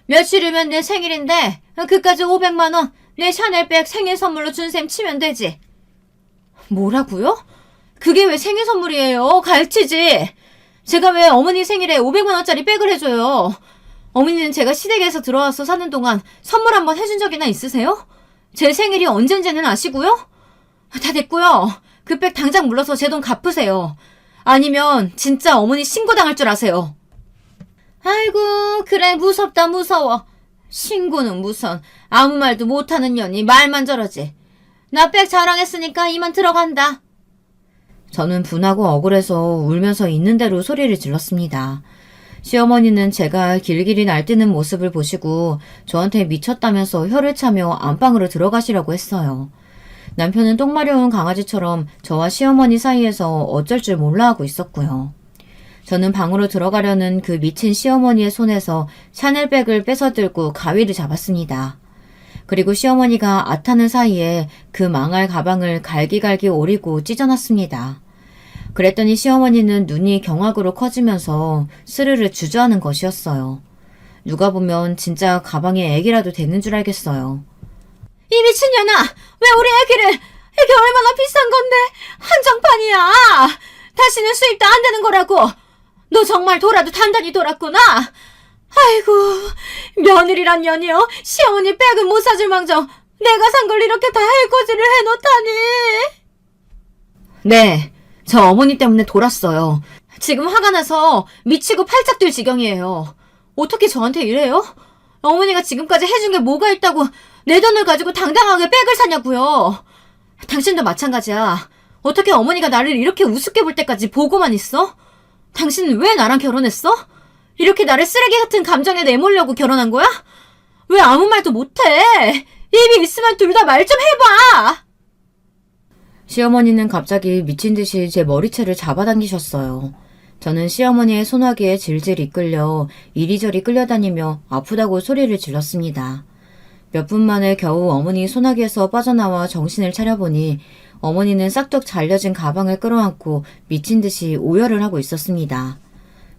며칠이면 내 생일인데 그까지 500만 원 내 샤넬백 생일 선물로 준 셈 치면 되지. 뭐라고요? 그게 왜 생일 선물이에요? 갈치지. 제가 왜 어머니 생일에 500만 원짜리 백을 해줘요? 어머니는 제가 시댁에서 들어와서 사는 동안 선물 한번 해준 적이나 있으세요? 제 생일이 언젠지는 아시고요? 다 됐고요. 그 백 당장 물러서 제 돈 갚으세요. 아니면 진짜 어머니 신고당할 줄 아세요. 아이고, 그래, 무섭다, 무서워. 신고는 무슨, 아무 말도 못하는 년이 말만 저러지. 나 백 자랑했으니까 이만 들어간다. 저는 분하고 억울해서 울면서 있는 대로 소리를 질렀습니다. 시어머니는 제가 길길이 날뛰는 모습을 보시고 저한테 미쳤다면서 혀를 차며 안방으로 들어가시려고 했어요. 남편은 똥 마려운 강아지처럼 저와 시어머니 사이에서 어쩔 줄 몰라 하고 있었고요. 저는 방으로 들어가려는 그 미친 시어머니의 손에서 샤넬백을 뺏어들고 가위를 잡았습니다. 그리고 시어머니가 아타는 사이에 그 망할 가방을 갈기갈기 오리고 찢어놨습니다. 그랬더니 시어머니는 눈이 경악으로 커지면서 스르르 주저하는 것이었어요. 누가 보면 진짜 가방에 애기라도 되는 줄 알겠어요. 이 미친년아! 왜 우리 애기 얼마나 비싼 건데 한정판이야! 다시는 수입도 안 되는 거라고! 너 정말 돌아도 단단히 돌았구나! 아이고, 며느리란 년이요. 시어머니 백은 못 사줄 망정 내가 산 걸 이렇게 다 해코지를 해놓다니. 네, 저 어머니 때문에 돌았어요. 지금 화가 나서 미치고 팔짝 뛸 지경이에요. 어떻게 저한테 이래요? 어머니가 지금까지 해준 게 뭐가 있다고 내 돈을 가지고 당당하게 백을 사냐고요. 당신도 마찬가지야. 어떻게 어머니가 나를 이렇게 우습게 볼 때까지 보고만 있어? 당신은 왜 나랑 결혼했어? 이렇게 나를 쓰레기 같은 감정에 내몰려고 결혼한 거야? 왜 아무 말도 못해? 입이 있으면 둘 다 말 좀 해봐! 시어머니는 갑자기 미친 듯이 제 머리채를 잡아당기셨어요. 저는 시어머니의 소나기에 질질 이끌려 이리저리 끌려다니며 아프다고 소리를 질렀습니다. 몇 분 만에 겨우 어머니 소나기에서 빠져나와 정신을 차려보니 어머니는 싹둑 잘려진 가방을 끌어안고 미친 듯이 오열을 하고 있었습니다.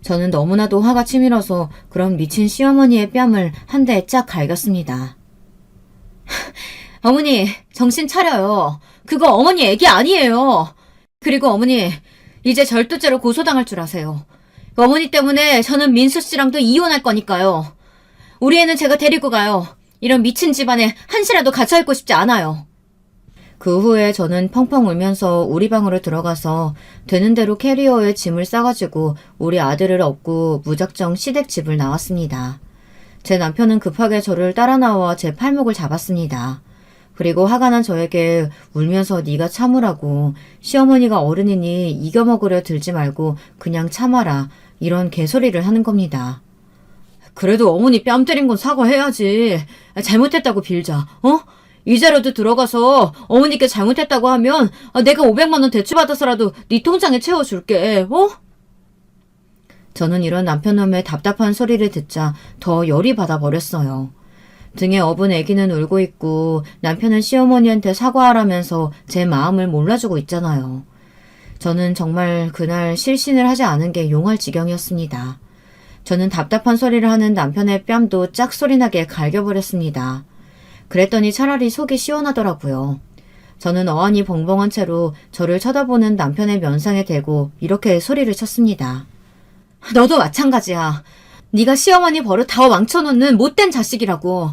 저는 너무나도 화가 치밀어서 그런 미친 시어머니의 뺨을 한 대 쫙 갈겼습니다. 어머니, 정신 차려요. 그거 어머니 애기 아니에요. 그리고 어머니, 이제 절도죄로 고소당할 줄 아세요. 어머니 때문에 저는 민수 씨랑도 이혼할 거니까요. 우리 애는 제가 데리고 가요. 이런 미친 집안에 한시라도 갇혀 있고 싶지 않아요. 그 후에 저는 펑펑 울면서 우리 방으로 들어가서 되는 대로 캐리어에 짐을 싸가지고 우리 아들을 업고 무작정 시댁 집을 나왔습니다. 제 남편은 급하게 저를 따라 나와 제 팔목을 잡았습니다. 그리고 화가 난 저에게 울면서 네가 참으라고, 시어머니가 어른이니 이겨먹으려 들지 말고 그냥 참아라, 이런 개소리를 하는 겁니다. 그래도 어머니 뺨 때린 건 사과해야지. 잘못했다고 빌자. 이자료도 들어가서 어머니께 잘못했다고 하면 내가 500만 원 대출받아서라도 네 통장에 채워줄게. 저는 이런 남편놈의 답답한 소리를 듣자 더 열이 받아버렸어요. 등에 업은 아기는 울고 있고 남편은 시어머니한테 사과하라면서 제 마음을 몰라주고 있잖아요. 저는 정말 그날 실신을 하지 않은 게 용할 지경이었습니다. 저는 답답한 소리를 하는 남편의 뺨도 짝소리나게 갈겨버렸습니다. 그랬더니 차라리 속이 시원하더라고요. 저는 어안이 벙벙한 채로 저를 쳐다보는 남편의 면상에 대고 이렇게 소리를 쳤습니다. 너도 마찬가지야. 네가 시어머니 버릇 다 망쳐놓는 못된 자식이라고.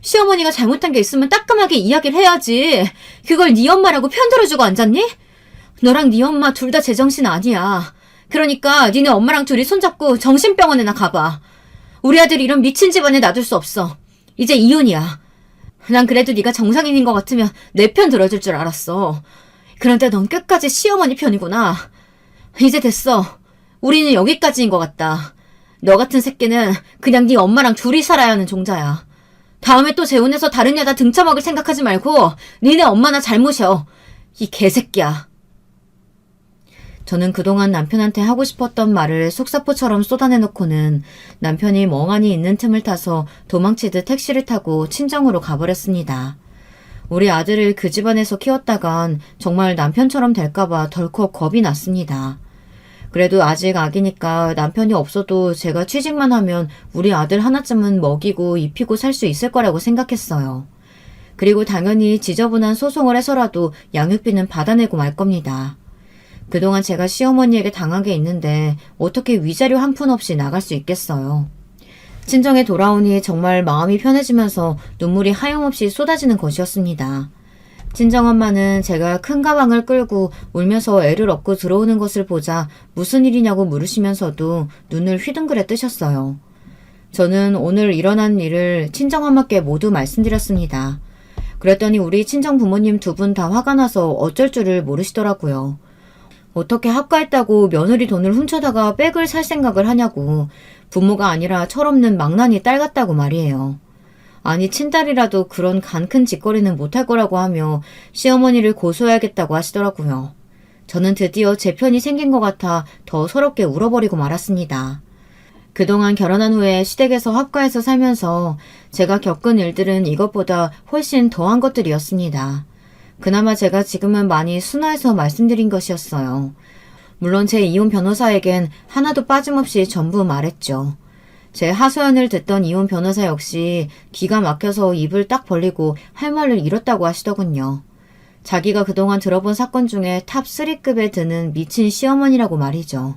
시어머니가 잘못한 게 있으면 따끔하게 이야기를 해야지. 그걸 네 엄마라고 편들어주고 앉았니? 너랑 네 엄마 둘 다 제정신 아니야. 그러니까 니네 엄마랑 둘이 손잡고 정신병원에나 가봐. 우리 아들 이런 미친 집안에 놔둘 수 없어. 이제 이혼이야. 난 그래도 네가 정상인인 것 같으면 내 편 들어줄 줄 알았어. 그런데 넌 끝까지 시어머니 편이구나. 이제 됐어. 우리는 여기까지인 것 같다. 너 같은 새끼는 그냥 네 엄마랑 둘이 살아야 하는 종자야. 다음에 또 재혼해서 다른 여자 등쳐먹을 생각하지 말고 니네 엄마나 잘 모셔. 이 개새끼야. 저는 그동안 남편한테 하고 싶었던 말을 속사포처럼 쏟아내놓고는 남편이 멍하니 있는 틈을 타서 도망치듯 택시를 타고 친정으로 가버렸습니다. 우리 아들을 그 집안에서 키웠다간 정말 남편처럼 될까봐 덜컥 겁이 났습니다. 그래도 아직 아기니까 남편이 없어도 제가 취직만 하면 우리 아들 하나쯤은 먹이고 입히고 살 수 있을 거라고 생각했어요. 그리고 당연히 지저분한 소송을 해서라도 양육비는 받아내고 말 겁니다. 그동안 제가 시어머니에게 당한 게 있는데 어떻게 위자료 한 푼 없이 나갈 수 있겠어요. 친정에 돌아오니 정말 마음이 편해지면서 눈물이 하염없이 쏟아지는 것이었습니다. 친정엄마는 제가 큰 가방을 끌고 울면서 애를 업고 들어오는 것을 보자 무슨 일이냐고 물으시면서도 눈을 휘둥그레 뜨셨어요. 저는 오늘 일어난 일을 친정엄마께 모두 말씀드렸습니다. 그랬더니 우리 친정 부모님 두 분 다 화가 나서 어쩔 줄을 모르시더라고요. 어떻게 합가했다고 며느리 돈을 훔쳐다가 백을 살 생각을 하냐고, 부모가 아니라 철없는 망나니 딸 같다고 말이에요. 아니 친딸이라도 그런 간 큰 짓거리는 못할 거라고 하며 시어머니를 고소해야겠다고 하시더라고요. 저는 드디어 제 편이 생긴 것 같아 더 서럽게 울어버리고 말았습니다. 그동안 결혼한 후에 시댁에서 합가해서 살면서 제가 겪은 일들은 이것보다 훨씬 더한 것들이었습니다. 그나마 제가 지금은 많이 순화해서 말씀드린 것이었어요. 물론 제 이혼 변호사에겐 하나도 빠짐없이 전부 말했죠. 제 하소연을 듣던 이혼 변호사 역시 기가 막혀서 입을 딱 벌리고 할 말을 잃었다고 하시더군요. 자기가 그동안 들어본 사건 중에 탑 3급에 드는 미친 시어머니라고 말이죠.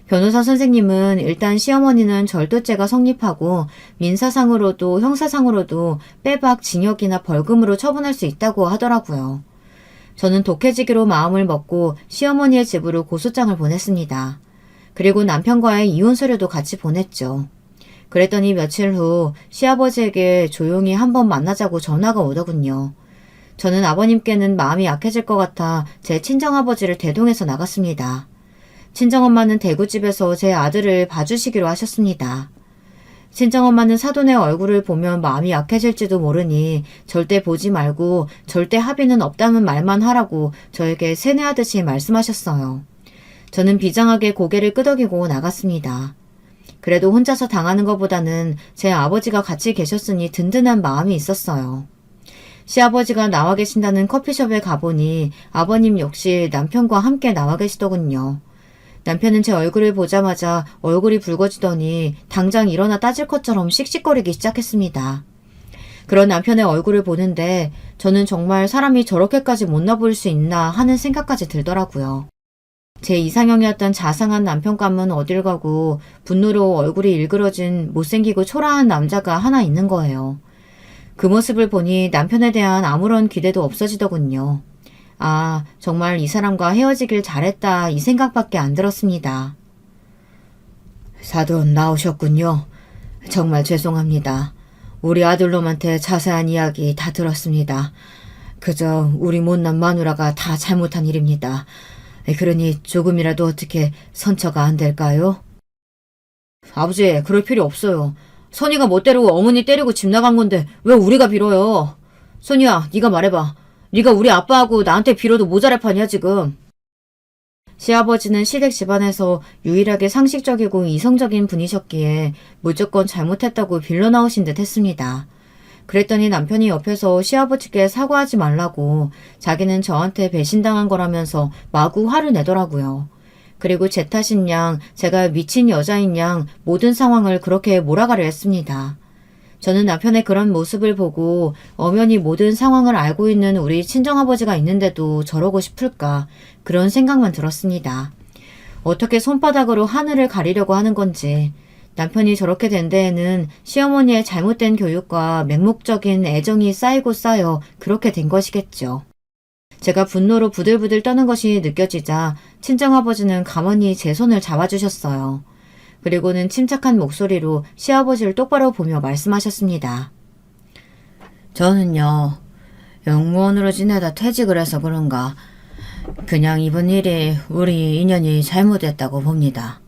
변호사 선생님은 일단 시어머니는 절도죄가 성립하고 민사상으로도 형사상으로도 빼박 징역이나 벌금으로 처분할 수 있다고 하더라고요. 저는 독해지기로 마음을 먹고 시어머니의 집으로 고소장을 보냈습니다. 그리고 남편과의 이혼 서류도 같이 보냈죠. 그랬더니 며칠 후 시아버지에게 조용히 한번 만나자고 전화가 오더군요. 저는 아버님께는 마음이 약해질 것 같아 제 친정아버지를 대동해서 나갔습니다. 친정엄마는 대구집에서 제 아들을 봐주시기로 하셨습니다. 친정엄마는 사돈의 얼굴을 보면 마음이 약해질지도 모르니 절대 보지 말고 절대 합의는 없다는 말만 하라고 저에게 세뇌하듯이 말씀하셨어요. 저는 비장하게 고개를 끄덕이고 나갔습니다. 그래도 혼자서 당하는 것보다는 제 아버지가 같이 계셨으니 든든한 마음이 있었어요. 시아버지가 나와 계신다는 커피숍에 가보니 아버님 역시 남편과 함께 나와 계시더군요. 남편은 제 얼굴을 보자마자 얼굴이 붉어지더니 당장 일어나 따질 것처럼 씩씩거리기 시작했습니다. 그런 남편의 얼굴을 보는데 저는 정말 사람이 저렇게까지 못나 보일 수 있나 하는 생각까지 들더라고요. 제 이상형이었던 자상한 남편감은 어딜 가고 분노로 얼굴이 일그러진 못생기고 초라한 남자가 하나 있는 거예요. 그 모습을 보니 남편에 대한 아무런 기대도 없어지더군요. 아, 정말 이 사람과 헤어지길 잘했다 이 생각밖에 안 들었습니다. 사돈 나오셨군요. 정말 죄송합니다. 우리 아들놈한테 자세한 이야기 다 들었습니다. 그저 우리 못난 마누라가 다 잘못한 일입니다. 그러니 조금이라도 어떻게 선처가 안 될까요? 아버지, 그럴 필요 없어요. 선이가 멋대로 어머니 때리고 집 나간 건데 왜 우리가 빌어요? 선이야, 네가 말해봐. 네가 우리 아빠하고 나한테 빌어도 모자랄 판이야 지금. 시아버지는 시댁 집안에서 유일하게 상식적이고 이성적인 분이셨기에 무조건 잘못했다고 빌러 나오신 듯 했습니다. 그랬더니 남편이 옆에서 시아버지께 사과하지 말라고 자기는 저한테 배신당한 거라면서 마구 화를 내더라고요. 그리고 제 탓인 양, 제가 미친 여자인 양 모든 상황을 그렇게 몰아가려 했습니다. 저는 남편의 그런 모습을 보고 엄연히 모든 상황을 알고 있는 우리 친정아버지가 있는데도 저러고 싶을까 그런 생각만 들었습니다. 어떻게 손바닥으로 하늘을 가리려고 하는 건지 남편이 저렇게 된 데에는 시어머니의 잘못된 교육과 맹목적인 애정이 쌓이고 쌓여 그렇게 된 것이겠죠. 제가 분노로 부들부들 떠는 것이 느껴지자 친정아버지는 가만히 제 손을 잡아주셨어요. 그리고는 침착한 목소리로 시아버지를 똑바로 보며 말씀하셨습니다. 저는요, 영무원으로 지내다 퇴직을 해서 그런가 그냥 이번 일이 우리 인연이 잘못됐다고 봅니다.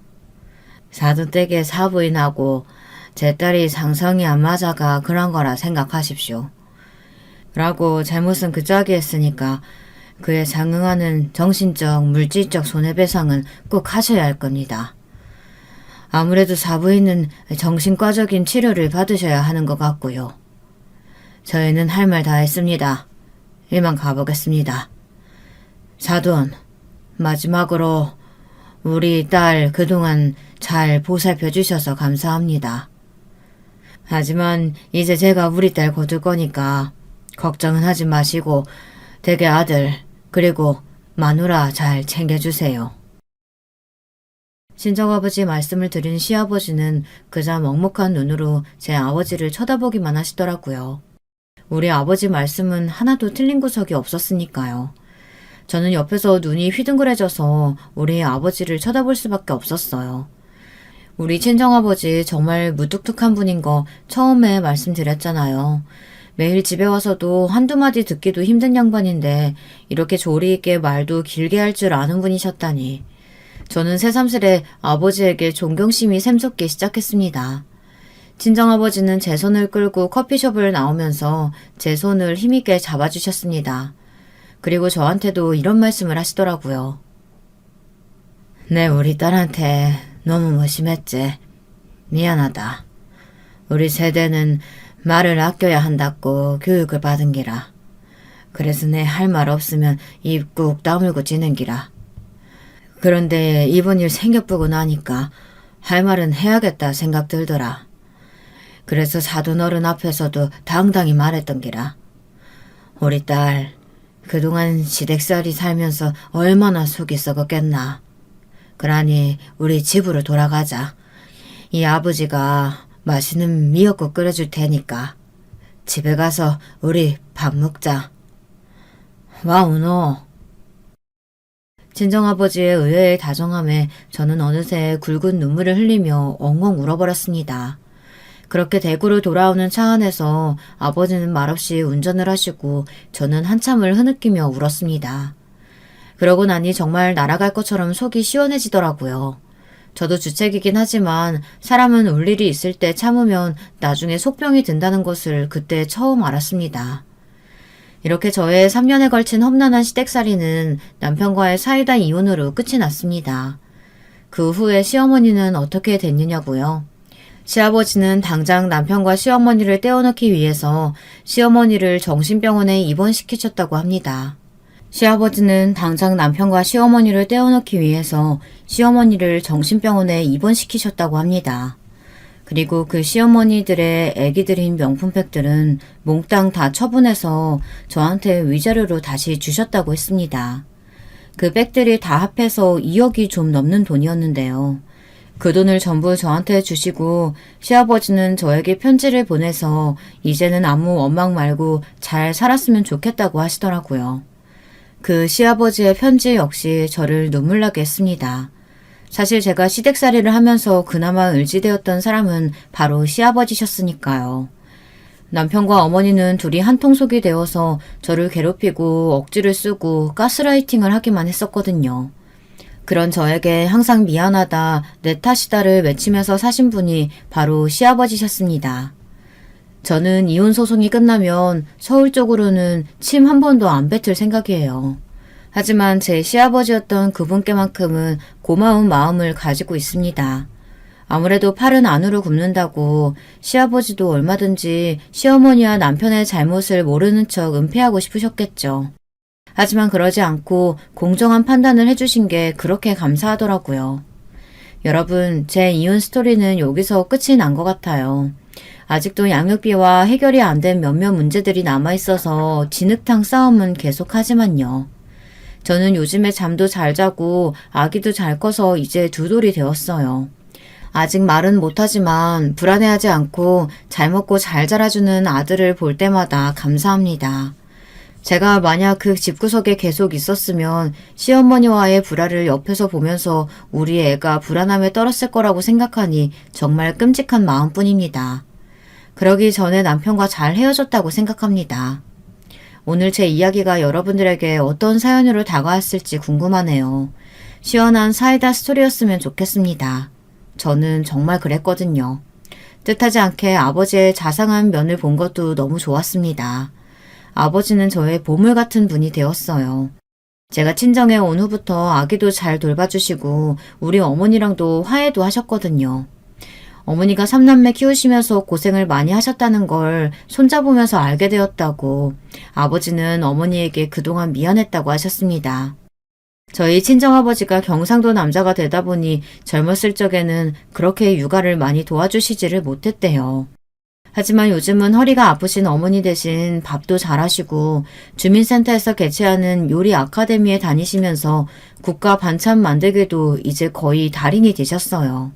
사돈댁에 사부인하고 제 딸이 상성이 안 맞아가 그런 거라 생각하십시오. 라고 잘못은 그 짝이 했으니까 그에 상응하는 정신적, 물질적 손해배상은 꼭 하셔야 할 겁니다. 아무래도 사부인은 정신과적인 치료를 받으셔야 하는 것 같고요. 저희는 할 말 다 했습니다. 이만 가보겠습니다. 사돈, 마지막으로 우리 딸 그동안 잘 보살펴 주셔서 감사합니다. 하지만 이제 제가 우리 딸 거둘 거니까 걱정은 하지 마시고 댁의 아들 그리고 마누라 잘 챙겨주세요. 친정아버지 말씀을 들은 시아버지는 그저 먹먹한 눈으로 제 아버지를 쳐다보기만 하시더라고요. 우리 아버지 말씀은 하나도 틀린 구석이 없었으니까요. 저는 옆에서 눈이 휘둥그레져서 우리 아버지를 쳐다볼 수밖에 없었어요. 우리 친정아버지 정말 무뚝뚝한 분인 거 처음에 말씀드렸잖아요. 매일 집에 와서도 한두 마디 듣기도 힘든 양반인데 이렇게 조리 있게 말도 길게 할 줄 아는 분이셨다니. 저는 새삼스레 아버지에게 존경심이 샘솟기 시작했습니다. 친정아버지는 제 손을 끌고 커피숍을 나오면서 제 손을 힘있게 잡아주셨습니다. 그리고 저한테도 이런 말씀을 하시더라고요. 네, 우리 딸한테 너무 무심했지. 미안하다. 우리 세대는 말을 아껴야 한다고 교육을 받은 기라. 그래서 내 할 말 없으면 입 꾹 다물고 지는 기라. 그런데 이번 일 생겨보고 나니까 할 말은 해야겠다 생각 들더라. 그래서 사돈 어른 앞에서도 당당히 말했던 기라. 우리 딸 그동안 시댁살이 살면서 얼마나 속이 썩었겠나. 그러니 우리 집으로 돌아가자. 이 아버지가 맛있는 미역국 끓여줄 테니까 집에 가서 우리 밥 먹자. 와우노. 친정아버지의 의외의 다정함에 저는 어느새 굵은 눈물을 흘리며 엉엉 울어버렸습니다. 그렇게 대구로 돌아오는 차 안에서 아버지는 말없이 운전을 하시고 저는 한참을 흐느끼며 울었습니다. 그러고 나니 정말 날아갈 것처럼 속이 시원해지더라고요. 저도 주책이긴 하지만 사람은 울 일이 있을 때 참으면 나중에 속병이 든다는 것을 그때 처음 알았습니다. 이렇게 저의 3년에 걸친 험난한 시댁살이는 남편과의 사이다 이혼으로 끝이 났습니다. 그 후에 시어머니는 어떻게 됐느냐고요? 시아버지는 당장 남편과 시어머니를 떼어놓기 위해서 시어머니를 정신병원에 입원시키셨다고 합니다. 시아버지는 당장 남편과 시어머니를 떼어놓기 위해서 시어머니를 정신병원에 입원시키셨다고 합니다. 그리고 그 시어머니들의 애기들인 명품백들은 몽땅 다 처분해서 저한테 위자료로 다시 주셨다고 했습니다. 그 백들이 다 합해서 2억이 좀 넘는 돈이었는데요. 그 돈을 전부 저한테 주시고 시아버지는 저에게 편지를 보내서 이제는 아무 원망 말고 잘 살았으면 좋겠다고 하시더라고요. 그 시아버지의 편지 역시 저를 눈물나게 했습니다. 사실 제가 시댁살이를 하면서 그나마 의지되었던 사람은 바로 시아버지셨으니까요. 남편과 어머니는 둘이 한통속이 되어서 저를 괴롭히고 억지를 쓰고 가스라이팅을 하기만 했었거든요. 그런 저에게 항상 미안하다, 내 탓이다를 외치면서 사신 분이 바로 시아버지셨습니다. 저는 이혼 소송이 끝나면 서울 쪽으로는 침 한 번도 안 뱉을 생각이에요. 하지만 제 시아버지였던 그분께만큼은 고마운 마음을 가지고 있습니다. 아무래도 팔은 안으로 굽는다고 시아버지도 얼마든지 시어머니와 남편의 잘못을 모르는 척 은폐하고 싶으셨겠죠. 하지만 그러지 않고 공정한 판단을 해주신 게 그렇게 감사하더라고요. 여러분, 제 이혼 스토리는 여기서 끝이 난 것 같아요. 아직도 양육비와 해결이 안 된 몇몇 문제들이 남아있어서 진흙탕 싸움은 계속하지만요. 저는 요즘에 잠도 잘 자고 아기도 잘 커서 이제 두 돌이 되었어요. 아직 말은 못하지만 불안해하지 않고 잘 먹고 잘 자라주는 아들을 볼 때마다 감사합니다. 제가 만약 그 집구석에 계속 있었으면 시어머니와의 불화를 옆에서 보면서 우리 애가 불안함에 떨었을 거라고 생각하니 정말 끔찍한 마음뿐입니다. 그러기 전에 남편과 잘 헤어졌다고 생각합니다. 오늘 제 이야기가 여러분들에게 어떤 사연으로 다가왔을지 궁금하네요. 시원한 사이다 스토리였으면 좋겠습니다. 저는 정말 그랬거든요. 뜻하지 않게 아버지의 자상한 면을 본 것도 너무 좋았습니다. 아버지는 저의 보물 같은 분이 되었어요. 제가 친정에 온 후부터 아기도 잘 돌봐주시고 우리 어머니랑도 화해도 하셨거든요. 어머니가 3남매 키우시면서 고생을 많이 하셨다는 걸 손자보면서 알게 되었다고 아버지는 어머니에게 그동안 미안했다고 하셨습니다. 저희 친정아버지가 경상도 남자가 되다 보니 젊었을 적에는 그렇게 육아를 많이 도와주시지를 못했대요. 하지만 요즘은 허리가 아프신 어머니 대신 밥도 잘하시고 주민센터에서 개최하는 요리 아카데미에 다니시면서 국가 반찬 만들기도 이제 거의 달인이 되셨어요.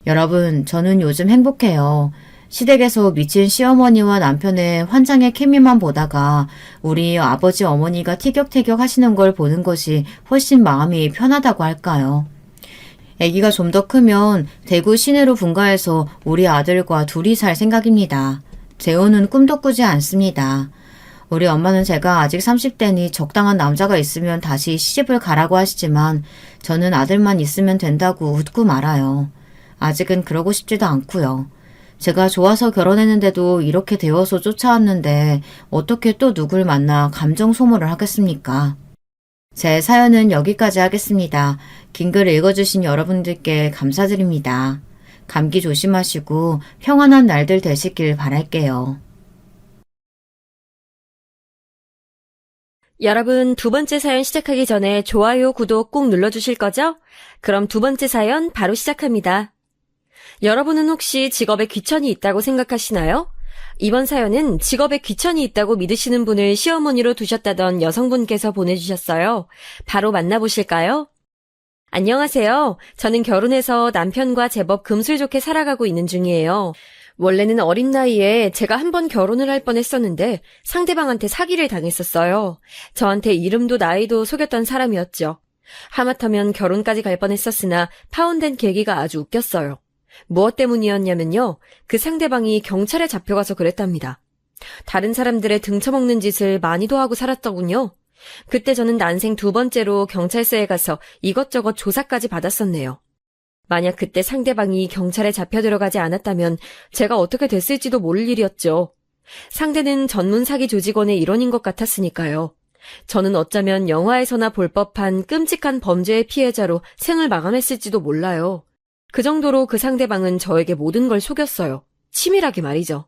여러분, 저는 요즘 행복해요. 시댁에서 미친 시어머니와 남편의 환장의 케미만 보다가 우리 아버지 어머니가 티격태격 하시는 걸 보는 것이 훨씬 마음이 편하다고 할까요? 아기가 좀 더 크면 대구 시내로 분가해서 우리 아들과 둘이 살 생각입니다. 재혼은 꿈도 꾸지 않습니다. 우리 엄마는 제가 아직 30대니 적당한 남자가 있으면 다시 시집을 가라고 하시지만 저는 아들만 있으면 된다고 웃고 말아요. 아직은 그러고 싶지도 않고요. 제가 좋아서 결혼했는데도 이렇게 되어서 쫓아왔는데 어떻게 또 누굴 만나 감정 소모를 하겠습니까? 제 사연은 여기까지 하겠습니다. 긴 글 읽어주신 여러분들께 감사드립니다. 감기 조심하시고 평안한 날들 되시길 바랄게요. 여러분, 두 번째 사연 시작하기 전에 좋아요, 구독 꼭 눌러주실 거죠? 그럼 두 번째 사연 바로 시작합니다. 여러분은 혹시 직업에 귀천이 있다고 생각하시나요? 이번 사연은 직업에 귀천이 있다고 믿으시는 분을 시어머니로 두셨다던 여성분께서 보내주셨어요. 바로 만나보실까요? 안녕하세요. 저는 결혼해서 남편과 제법 금슬 좋게 살아가고 있는 중이에요. 원래는 어린 나이에 제가 한 번 결혼을 할 뻔했었는데 상대방한테 사기를 당했었어요. 저한테 이름도 나이도 속였던 사람이었죠. 하마터면 결혼까지 갈 뻔했었으나 파혼된 계기가 아주 웃겼어요. 무엇 때문이었냐면요. 그 상대방이 경찰에 잡혀가서 그랬답니다. 다른 사람들의 등쳐먹는 짓을 많이도 하고 살았더군요. 그때 저는 난생 두 번째로 경찰서에 가서 이것저것 조사까지 받았었네요. 만약 그때 상대방이 경찰에 잡혀 들어가지 않았다면 제가 어떻게 됐을지도 모를 일이었죠. 상대는 전문 사기 조직원의 일원인 것 같았으니까요. 저는 어쩌면 영화에서나 볼 법한 끔찍한 범죄의 피해자로 생을 마감했을지도 몰라요. 그 정도로 그 상대방은 저에게 모든 걸 속였어요. 치밀하게 말이죠.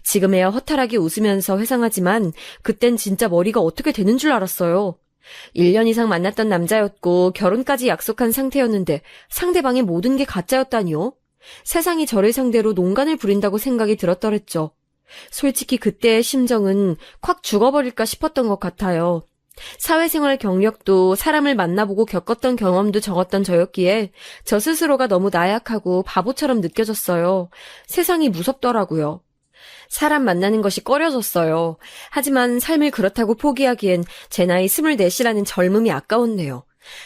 지금에야 허탈하게 웃으면서 회상하지만 그땐 진짜 머리가 어떻게 되는 줄 알았어요. 1년 이상 만났던 남자였고 결혼까지 약속한 상태였는데 상대방의 모든 게 가짜였다니요? 세상이 저를 상대로 농간을 부린다고 생각이 들었더랬죠. 솔직히 그때의 심정은 콱 죽어버릴까 싶었던 것 같아요. 사회생활 경력도 사람을 만나보고 겪었던 경험도 적었던 저였기에 저 스스로가 너무 나약하고 바보처럼 느껴졌어요. 세상이 무섭더라고요. 사람 만나는 것이 꺼려졌어요. 하지만 삶을 그렇다고 포기하기엔 제 나이 24이라는 젊음이 아까웠네요.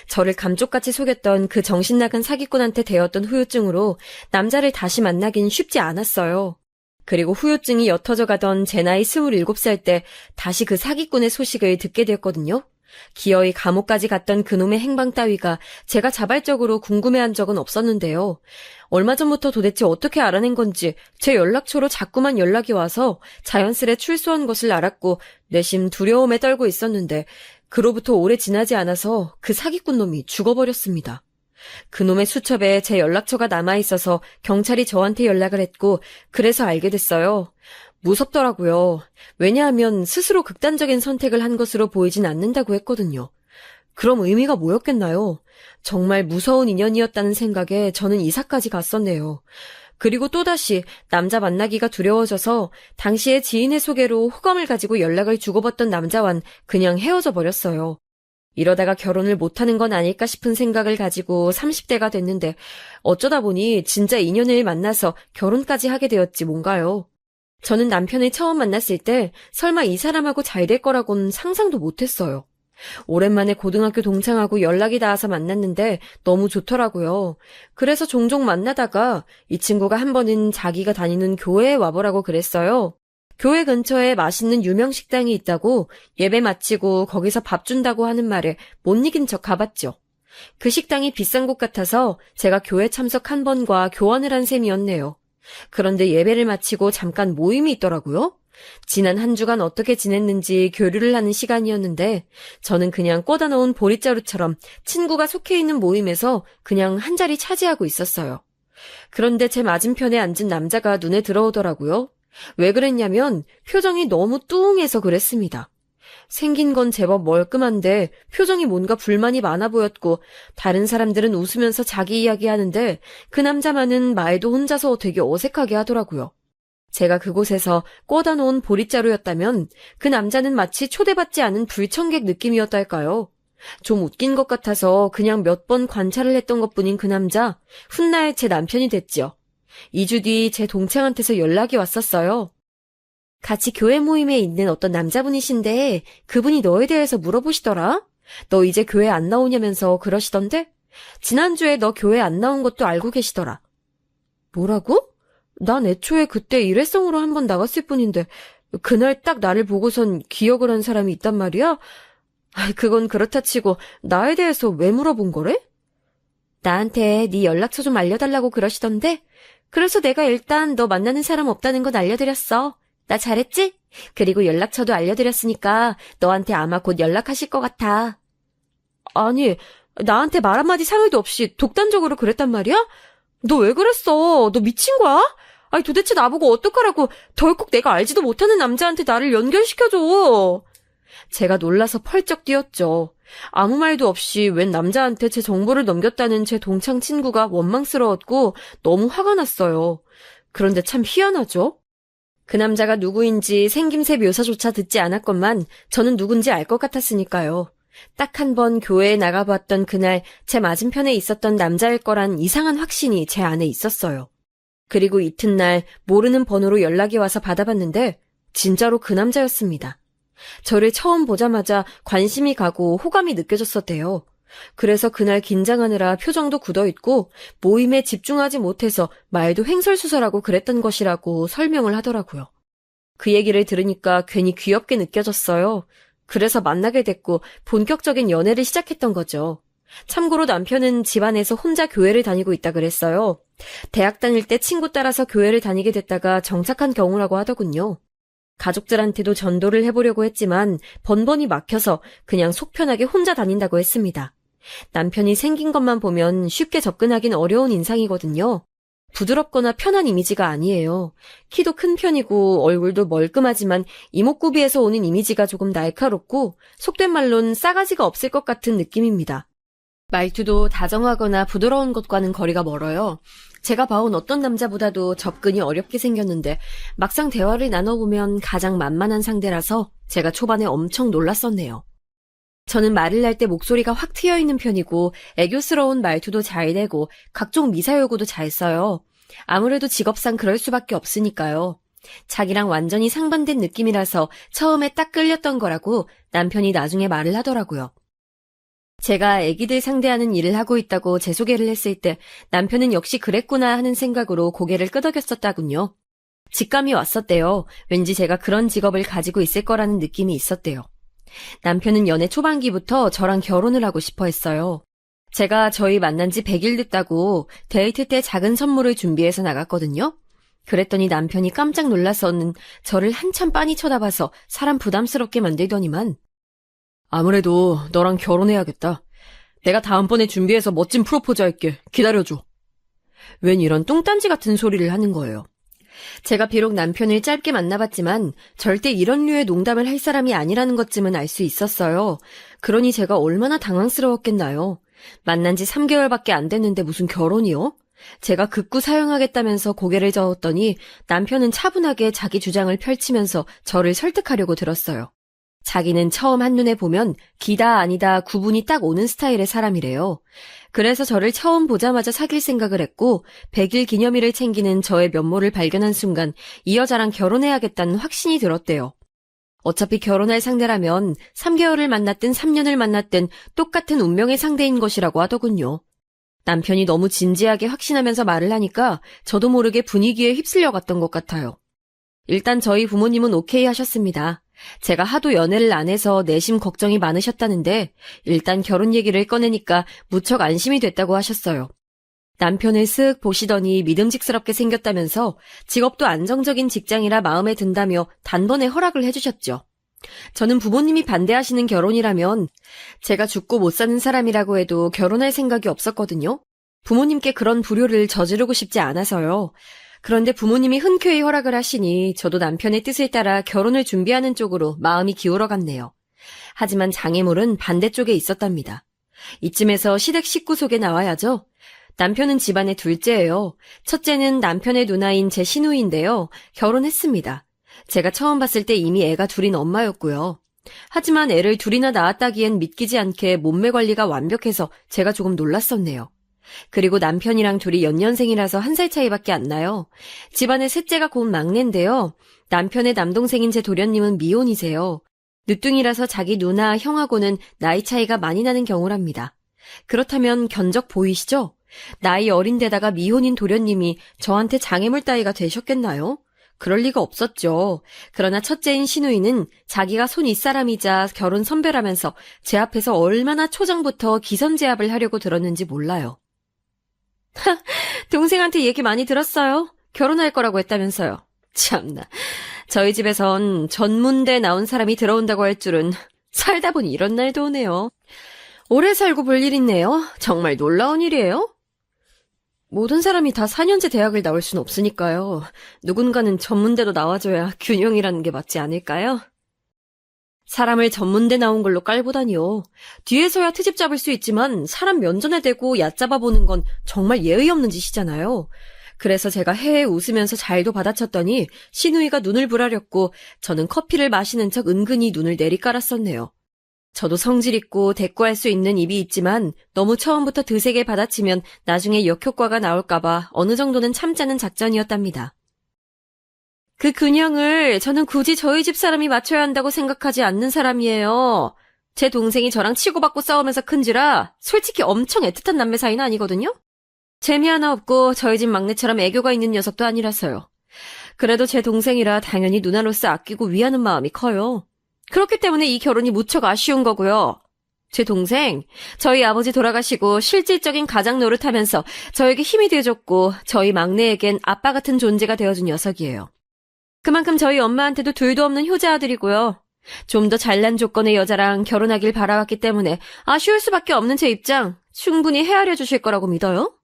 저를 감쪽같이 속였던 그 정신나간 사기꾼한테 대었던 후유증으로 남자를 다시 만나긴 쉽지 않았어요. 그리고 후유증이 옅어져 가던 제 나이 27살 때 다시 그 사기꾼의 소식을 듣게 되었거든요. 기어이 감옥까지 갔던 그놈의 행방 따위가 제가 자발적으로 궁금해한 적은 없었는데요. 얼마 전부터 도대체 어떻게 알아낸 건지 제 연락처로 자꾸만 연락이 와서 자연스레 출소한 것을 알았고 내심 두려움에 떨고 있었는데 그로부터 오래 지나지 않아서 그 사기꾼 놈이 죽어버렸습니다. 그놈의 수첩에 제 연락처가 남아있어서 경찰이 저한테 연락을 했고 그래서 알게 됐어요. 무섭더라고요. 왜냐하면 스스로 극단적인 선택을 한 것으로 보이진 않는다고 했거든요. 그럼 의미가 뭐였겠나요? 정말 무서운 인연이었다는 생각에 저는 이사까지 갔었네요. 그리고 또다시 남자 만나기가 두려워져서 당시에 지인의 소개로 호감을 가지고 연락을 주고받던 남자와는 그냥 헤어져 버렸어요. 이러다가 결혼을 못하는 건 아닐까 싶은 생각을 가지고 30대가 됐는데 어쩌다 보니 진짜 인연을 만나서 결혼까지 하게 되었지 뭔가요. 저는 남편을 처음 만났을 때 설마 이 사람하고 잘 될 거라고는 상상도 못했어요. 오랜만에 고등학교 동창하고 연락이 닿아서 만났는데 너무 좋더라고요. 그래서 종종 만나다가 이 친구가 한 번은 자기가 다니는 교회에 와보라고 그랬어요. 교회 근처에 맛있는 유명 식당이 있다고 예배 마치고 거기서 밥 준다고 하는 말에 못 이긴 척 가봤죠. 그 식당이 비싼 곳 같아서 제가 교회 참석 한 번과 교환을 한 셈이었네요. 그런데 예배를 마치고 잠깐 모임이 있더라고요. 지난 한 주간 어떻게 지냈는지 교류를 하는 시간이었는데 저는 그냥 꽂아 놓은 보릿자루처럼 친구가 속해 있는 모임에서 그냥 한 자리 차지하고 있었어요. 그런데 제 맞은편에 앉은 남자가 눈에 들어오더라고요. 왜 그랬냐면 표정이 너무 뚱해서 그랬습니다. 생긴 건 제법 멀끔한데 표정이 뭔가 불만이 많아 보였고 다른 사람들은 웃으면서 자기 이야기하는데 그 남자만은 말도 혼자서 되게 어색하게 하더라고요. 제가 그곳에서 꽂아 놓은 보릿자루였다면 그 남자는 마치 초대받지 않은 불청객 느낌이었달까요? 좀 웃긴 것 같아서 그냥 몇 번 관찰을 했던 것뿐인 그 남자, 훗날 제 남편이 됐지요. 2주 뒤 제 동창한테서 연락이 왔었어요. 같이 교회 모임에 있는 어떤 남자분이신데 그분이 너에 대해서 물어보시더라? 너 이제 교회 안 나오냐면서 그러시던데? 지난주에 너 교회 안 나온 것도 알고 계시더라. 뭐라고? 난 애초에 그때 일회성으로 한 번 나갔을 뿐인데 그날 딱 나를 보고선 기억을 한 사람이 있단 말이야? 그건 그렇다 치고 나에 대해서 왜 물어본 거래? 나한테 네 연락처 좀 알려달라고 그러시던데 그래서 내가 일단 너 만나는 사람 없다는 건 알려드렸어. 나 잘했지? 그리고 연락처도 알려드렸으니까 너한테 아마 곧 연락하실 것 같아. 아니, 나한테 말 한마디 상의도 없이 독단적으로 그랬단 말이야? 너 왜 그랬어? 너 미친 거야? 아니 도대체 나보고 어떡하라고 덜컥 내가 알지도 못하는 남자한테 나를 연결시켜줘. 제가 놀라서 펄쩍 뛰었죠. 아무 말도 없이 웬 남자한테 제 정보를 넘겼다는 제 동창 친구가 원망스러웠고 너무 화가 났어요. 그런데 참 희한하죠? 그 남자가 누구인지 생김새 묘사조차 듣지 않았건만 저는 누군지 알 것 같았으니까요. 딱 한 번 교회에 나가봤던 그날 제 맞은편에 있었던 남자일 거란 이상한 확신이 제 안에 있었어요. 그리고 이튿날 모르는 번호로 연락이 와서 받아봤는데 진짜로 그 남자였습니다. 저를 처음 보자마자 관심이 가고 호감이 느껴졌었대요. 그래서 그날 긴장하느라 표정도 굳어있고 모임에 집중하지 못해서 말도 횡설수설하고 그랬던 것이라고 설명을 하더라고요. 그 얘기를 들으니까 괜히 귀엽게 느껴졌어요. 그래서 만나게 됐고 본격적인 연애를 시작했던 거죠. 참고로 남편은 집안에서 혼자 교회를 다니고 있다 그랬어요. 대학 다닐 때 친구 따라서 교회를 다니게 됐다가 정착한 경우라고 하더군요. 가족들한테도 전도를 해보려고 했지만 번번이 막혀서 그냥 속 편하게 혼자 다닌다고 했습니다. 남편이 생긴 것만 보면 쉽게 접근하긴 어려운 인상이거든요. 부드럽거나 편한 이미지가 아니에요. 키도 큰 편이고 얼굴도 멀끔하지만 이목구비에서 오는 이미지가 조금 날카롭고 속된 말로는 싸가지가 없을 것 같은 느낌입니다. 말투도 다정하거나 부드러운 것과는 거리가 멀어요. 제가 봐온 어떤 남자보다도 접근이 어렵게 생겼는데 막상 대화를 나눠보면 가장 만만한 상대라서 제가 초반에 엄청 놀랐었네요. 저는 말을 할 때 목소리가 확 트여있는 편이고 애교스러운 말투도 잘 내고 각종 미사여구도 잘 써요. 아무래도 직업상 그럴 수밖에 없으니까요. 자기랑 완전히 상반된 느낌이라서 처음에 딱 끌렸던 거라고 남편이 나중에 말을 하더라고요. 제가 애기들 상대하는 일을 하고 있다고 제 소개를 했을 때 남편은 역시 그랬구나 하는 생각으로 고개를 끄덕였었다군요. 직감이 왔었대요. 왠지 제가 그런 직업을 가지고 있을 거라는 느낌이 있었대요. 남편은 연애 초반기부터 저랑 결혼을 하고 싶어 했어요. 제가 저희 만난 지 100일 됐다고 데이트 때 작은 선물을 준비해서 나갔거든요. 그랬더니 남편이 깜짝 놀라서는 저를 한참 빤히 쳐다봐서 사람 부담스럽게 만들더니만 아무래도 너랑 결혼해야겠다. 내가 다음번에 준비해서 멋진 프로포즈 할게. 기다려줘. 웬 이런 뚱딴지 같은 소리를 하는 거예요. 제가 비록 남편을 짧게 만나봤지만 절대 이런 류의 농담을 할 사람이 아니라는 것쯤은 알 수 있었어요. 그러니 제가 얼마나 당황스러웠겠나요. 만난 지 3개월밖에 안 됐는데 무슨 결혼이요? 제가 극구 사용하겠다면서 고개를 저었더니 남편은 차분하게 자기 주장을 펼치면서 저를 설득하려고 들었어요. 자기는 처음 한눈에 보면 기다 아니다 구분이 딱 오는 스타일의 사람이래요. 그래서 저를 처음 보자마자 사귈 생각을 했고 100일 기념일을 챙기는 저의 면모를 발견한 순간 이 여자랑 결혼해야겠다는 확신이 들었대요. 어차피 결혼할 상대라면 3개월을 만났든 3년을 만났든 똑같은 운명의 상대인 것이라고 하더군요. 남편이 너무 진지하게 확신하면서 말을 하니까 저도 모르게 분위기에 휩쓸려 갔던 것 같아요. 일단 저희 부모님은 오케이 하셨습니다. 제가 하도 연애를 안 해서 내심 걱정이 많으셨다는데 일단 결혼 얘기를 꺼내니까 무척 안심이 됐다고 하셨어요. 남편을 쓱 보시더니 믿음직스럽게 생겼다면서 직업도 안정적인 직장이라 마음에 든다며 단번에 허락을 해주셨죠. 저는 부모님이 반대하시는 결혼이라면 제가 죽고 못 사는 사람이라고 해도 결혼할 생각이 없었거든요. 부모님께 그런 불효를 저지르고 싶지 않아서요. 그런데 부모님이 흔쾌히 허락을 하시니 저도 남편의 뜻을 따라 결혼을 준비하는 쪽으로 마음이 기울어갔네요. 하지만 장애물은 반대쪽에 있었답니다. 이쯤에서 시댁 식구 소개 나와야죠. 남편은 집안의 둘째예요. 첫째는 남편의 누나인 제 시누이인데요. 결혼했습니다. 제가 처음 봤을 때 이미 애가 둘인 엄마였고요. 하지만 애를 둘이나 낳았다기엔 믿기지 않게 몸매 관리가 완벽해서 제가 조금 놀랐었네요. 그리고 남편이랑 둘이 연년생이라서 1살 차이밖에 안 나요. 집안의 셋째가 곧 막내인데요. 남편의 남동생인 제 도련님은 미혼이세요. 늦둥이라서 자기 누나, 형하고는 나이 차이가 많이 나는 경우랍니다. 그렇다면 견적 보이시죠? 나이 어린데다가 미혼인 도련님이 저한테 장애물 따위가 되셨겠나요? 그럴 리가 없었죠. 그러나 첫째인 시누이는 자기가 손 윗사람이자 결혼 선배라면서 제 앞에서 얼마나 초장부터 기선제압을 하려고 들었는지 몰라요. 동생한테 얘기 많이 들었어요. 결혼할 거라고 했다면서요. 참나. 저희 집에선 전문대 나온 사람이 들어온다고 할 줄은 살다 보니 이런 날도 오네요. 오래 살고 볼 일 있네요. 정말 놀라운 일이에요. 모든 사람이 다 4년제 대학을 나올 순 없으니까요. 누군가는 전문대도 나와줘야 균형이라는 게 맞지 않을까요? 사람을 전문대 나온 걸로 깔보다니요. 뒤에서야 트집 잡을 수 있지만 사람 면전에 대고 얕잡아 보는 건 정말 예의 없는 짓이잖아요. 그래서 제가 헤헤 웃으면서 잘도 받아쳤더니 시누이가 눈을 부라렸고 저는 커피를 마시는 척 은근히 눈을 내리깔았었네요. 저도 성질 있고 대꾸할 수 있는 입이 있지만 너무 처음부터 드세게 받아치면 나중에 역효과가 나올까봐 어느 정도는 참자는 작전이었답니다. 그 균형을 저는 굳이 저희 집 사람이 맞춰야 한다고 생각하지 않는 사람이에요. 제 동생이 저랑 치고받고 싸우면서 큰지라 솔직히 엄청 애틋한 남매 사이는 아니거든요. 재미 하나 없고 저희 집 막내처럼 애교가 있는 녀석도 아니라서요. 그래도 제 동생이라 당연히 누나로서 아끼고 위하는 마음이 커요. 그렇기 때문에 이 결혼이 무척 아쉬운 거고요. 제 동생, 저희 아버지 돌아가시고 실질적인 가장 노릇하면서 저에게 힘이 돼줬고 저희 막내에겐 아빠 같은 존재가 되어준 녀석이에요. 그만큼 저희 엄마한테도 둘도 없는 효자 아들이고요. 좀 더 잘난 조건의 여자랑 결혼하길 바라왔기 때문에 아쉬울 수밖에 없는 제 입장 충분히 헤아려 주실 거라고 믿어요.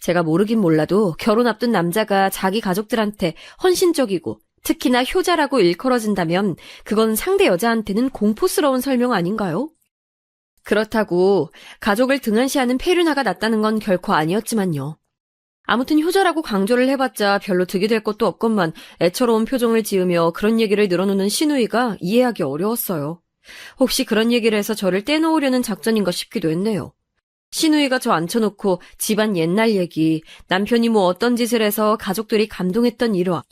제가 모르긴 몰라도 결혼 앞둔 남자가 자기 가족들한테 헌신적이고 특히나 효자라고 일컬어진다면 그건 상대 여자한테는 공포스러운 설명 아닌가요? 그렇다고 가족을 등한시하는 폐륜화가 났다는 건 결코 아니었지만요. 아무튼 효자라고 강조를 해봤자 별로 득이 될 것도 없건만 애처로운 표정을 지으며 그런 얘기를 늘어놓는 시누이가 이해하기 어려웠어요. 혹시 그런 얘기를 해서 저를 떼놓으려는 작전인가 싶기도 했네요. 시누이가 저 앉혀놓고 집안 옛날 얘기, 남편이 뭐 어떤 짓을 해서 가족들이 감동했던 일화,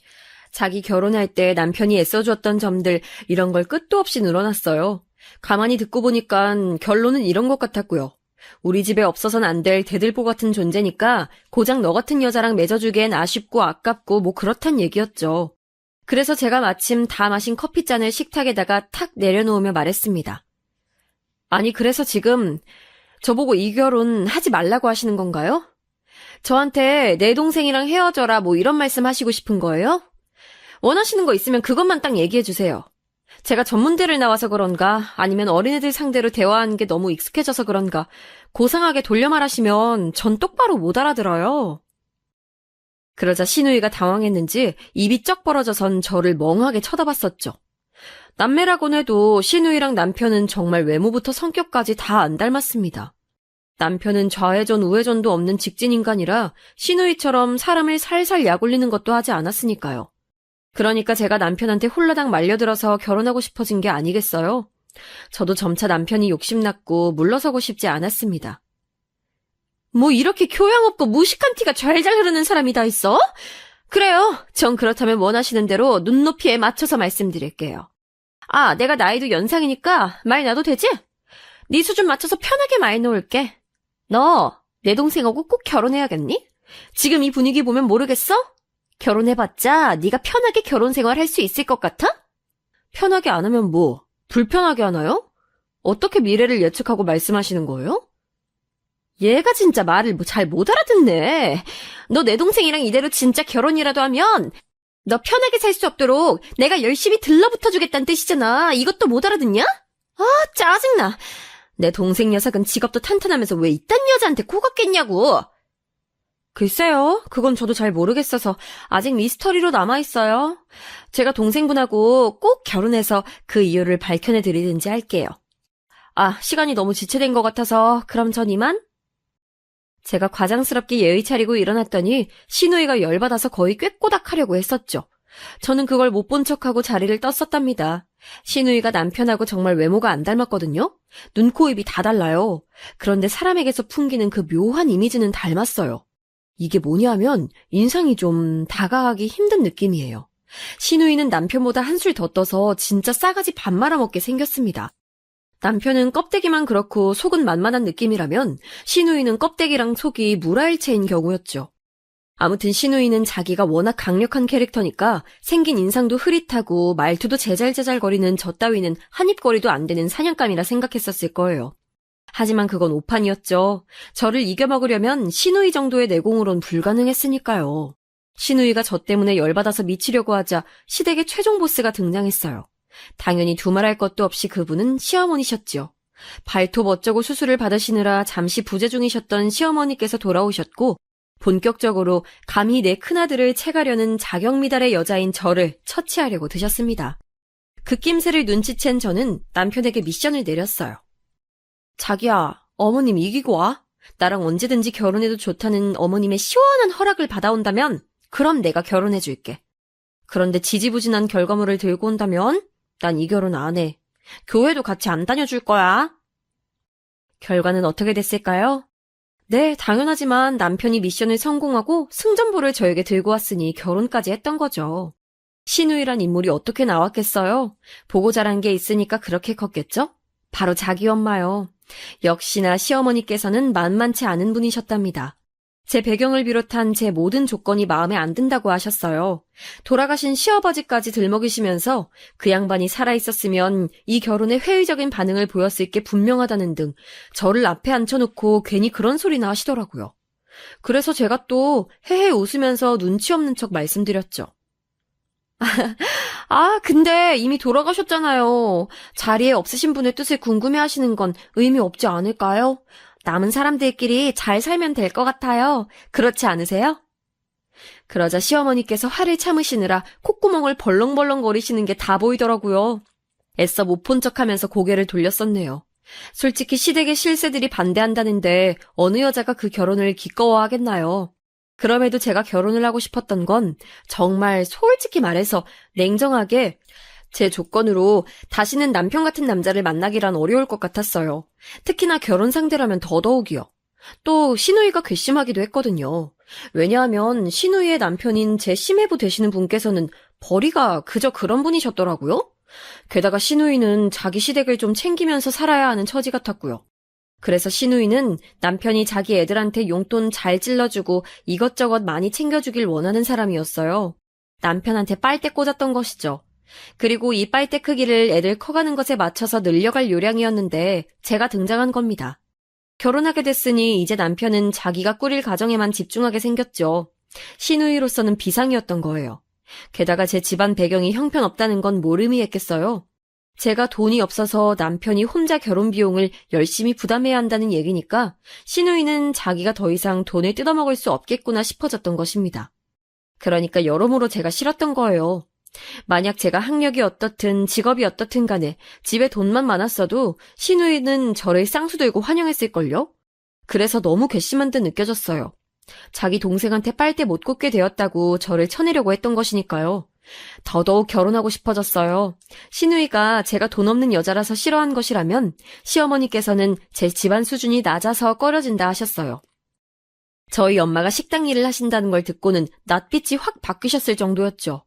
자기 결혼할 때 남편이 애써주었던 점들 이런 걸 끝도 없이 늘어났어요. 가만히 듣고 보니까 결론은 이런 것 같았고요. 우리 집에 없어선 안 될 대들보 같은 존재니까 고작 너 같은 여자랑 맺어주기엔 아쉽고 아깝고 뭐 그렇단 얘기였죠. 그래서 제가 마침 다 마신 커피잔을 식탁에다가 탁 내려놓으며 말했습니다. 아니 그래서 지금 저보고 이 결혼 하지 말라고 하시는 건가요? 저한테 내 동생이랑 헤어져라 뭐 이런 말씀 하시고 싶은 거예요? 원하시는 거 있으면 그것만 딱 얘기해 주세요. 제가 전문대를 나와서 그런가 아니면 어린애들 상대로 대화하는 게 너무 익숙해져서 그런가 고상하게 돌려 말하시면 전 똑바로 못 알아들어요. 그러자 신우이가 당황했는지 입이 쩍 벌어져선 저를 멍하게 쳐다봤었죠. 남매라곤 해도 신우이랑 남편은 정말 외모부터 성격까지 다 안 닮았습니다. 남편은 좌회전 우회전도 없는 직진인간이라 신우이처럼 사람을 살살 약올리는 것도 하지 않았으니까요. 그러니까 제가 남편한테 홀라당 말려들어서 결혼하고 싶어진 게 아니겠어요? 저도 점차 남편이 욕심났고 물러서고 싶지 않았습니다. 뭐 이렇게 교양 없고 무식한 티가 잘잘 흐르는 사람이 다 있어? 그래요. 전 그렇다면 원하시는 대로 눈높이에 맞춰서 말씀드릴게요. 아, 내가 나이도 연상이니까 말 놔도 되지? 네 수준 맞춰서 편하게 말 놓을게. 너 내 동생하고 꼭 결혼해야겠니? 지금 이 분위기 보면 모르겠어? 결혼해봤자 네가 편하게 결혼 생활 할 수 있을 것 같아? 편하게 안 하면 뭐? 불편하게 하나요? 어떻게 미래를 예측하고 말씀하시는 거예요? 얘가 진짜 말을 잘 못 알아듣네. 너 내 동생이랑 이대로 진짜 결혼이라도 하면 너 편하게 살 수 없도록 내가 열심히 들러붙어주겠다는 뜻이잖아. 이것도 못 알아듣냐? 아, 짜증나. 내 동생 녀석은 직업도 탄탄하면서 왜 이딴 여자한테 코 같겠냐고. 글쎄요. 그건 저도 잘 모르겠어서 아직 미스터리로 남아있어요. 제가 동생분하고 꼭 결혼해서 그 이유를 밝혀내드리든지 할게요. 아, 시간이 너무 지체된 것 같아서 그럼 전 이만? 제가 과장스럽게 예의 차리고 일어났더니 신우이가 열받아서 거의 꾀꼬닥하려고 했었죠. 저는 그걸 못 본 척하고 자리를 떴었답니다. 신우이가 남편하고 정말 외모가 안 닮았거든요. 눈, 코, 입이 다 달라요. 그런데 사람에게서 풍기는 그 묘한 이미지는 닮았어요. 이게 뭐냐면 인상이 좀 다가가기 힘든 느낌이에요. 신우이는 남편보다 한술 더 떠서 진짜 싸가지 밥 말아먹게 생겼습니다. 남편은 껍데기만 그렇고 속은 만만한 느낌이라면 신우이는 껍데기랑 속이 무라일체인 경우였죠. 아무튼 신우이는 자기가 워낙 강력한 캐릭터니까 생긴 인상도 흐릿하고 말투도 제잘제잘거리는 저 따위는 한입거리도 안 되는 사냥감이라 생각했었을 거예요. 하지만 그건 오판이었죠. 저를 이겨먹으려면 신우이 정도의 내공으론 불가능했으니까요. 신우이가 저 때문에 열받아서 미치려고 하자 시댁의 최종 보스가 등장했어요. 당연히 두말할 것도 없이 그분은 시어머니셨지요. 발톱 어쩌고 수술을 받으시느라 잠시 부재 중이셨던 시어머니께서 돌아오셨고 본격적으로 감히 내 큰아들을 채가려는 자격미달의 여자인 저를 처치하려고 드셨습니다. 그 낌새를 눈치챈 저는 남편에게 미션을 내렸어요. 자기야, 어머님 이기고 와. 나랑 언제든지 결혼해도 좋다는 어머님의 시원한 허락을 받아온다면 그럼 내가 결혼해줄게. 그런데 지지부진한 결과물을 들고 온다면 난 이 결혼 안 해. 교회도 같이 안 다녀줄 거야. 결과는 어떻게 됐을까요? 네, 당연하지만 남편이 미션을 성공하고 승전보를 저에게 들고 왔으니 결혼까지 했던 거죠. 신우이란 인물이 어떻게 나왔겠어요? 보고 자란 게 있으니까 그렇게 컸겠죠? 바로 자기 엄마요. 역시나 시어머니께서는 만만치 않은 분이셨답니다. 제 배경을 비롯한 제 모든 조건이 마음에 안 든다고 하셨어요. 돌아가신 시어버지까지 들먹이시면서 그 양반이 살아있었으면 이 결혼에 회의적인 반응을 보였을 게 분명하다는 등 저를 앞에 앉혀놓고 괜히 그런 소리나 하시더라고요. 그래서 제가 또 헤헤 웃으면서 눈치 없는 척 말씀드렸죠. 아, 근데 이미 돌아가셨잖아요. 자리에 없으신 분의 뜻을 궁금해하시는 건 의미 없지 않을까요? 남은 사람들끼리 잘 살면 될 것 같아요. 그렇지 않으세요? 그러자 시어머니께서 화를 참으시느라 콧구멍을 벌렁벌렁거리시는 게 다 보이더라고요. 애써 못 본 척하면서 고개를 돌렸었네요. 솔직히 시댁의 실세들이 반대한다는데 어느 여자가 그 결혼을 기꺼워하겠나요? 그럼에도 제가 결혼을 하고 싶었던 건 정말 솔직히 말해서 냉정하게 제 조건으로 다시는 남편 같은 남자를 만나기란 어려울 것 같았어요. 특히나 결혼 상대라면 더더욱이요. 또 신우이가 괘씸하기도 했거든요. 왜냐하면 신우이의 남편인 제 시매부 되시는 분께서는 벌이가 그저 그런 분이셨더라고요. 게다가 신우이는 자기 시댁을 좀 챙기면서 살아야 하는 처지 같았고요. 그래서 신우이는 남편이 자기 애들한테 용돈 잘 찔러주고 이것저것 많이 챙겨주길 원하는 사람이었어요. 남편한테 빨대 꽂았던 것이죠. 그리고 이 빨대 크기를 애들 커가는 것에 맞춰서 늘려갈 요량이었는데 제가 등장한 겁니다. 결혼하게 됐으니 이제 남편은 자기가 꾸릴 가정에만 집중하게 생겼죠. 신우이로서는 비상이었던 거예요. 게다가 제 집안 배경이 형편없다는 건 뭘 의미했겠어요? 제가 돈이 없어서 남편이 혼자 결혼 비용을 열심히 부담해야 한다는 얘기니까 신우이는 자기가 더 이상 돈을 뜯어먹을 수 없겠구나 싶어졌던 것입니다. 그러니까 여러모로 제가 싫었던 거예요. 만약 제가 학력이 어떻든 직업이 어떻든 간에 집에 돈만 많았어도 시누이는 저를 쌍수들고 환영했을걸요? 그래서 너무 괘씸한 듯 느껴졌어요. 자기 동생한테 빨대 못 꽂게 되었다고 저를 쳐내려고 했던 것이니까요. 더더욱 결혼하고 싶어졌어요. 시누이가 제가 돈 없는 여자라서 싫어한 것이라면 시어머니께서는 제 집안 수준이 낮아서 꺼려진다 하셨어요. 저희 엄마가 식당 일을 하신다는 걸 듣고는 낯빛이 확 바뀌셨을 정도였죠.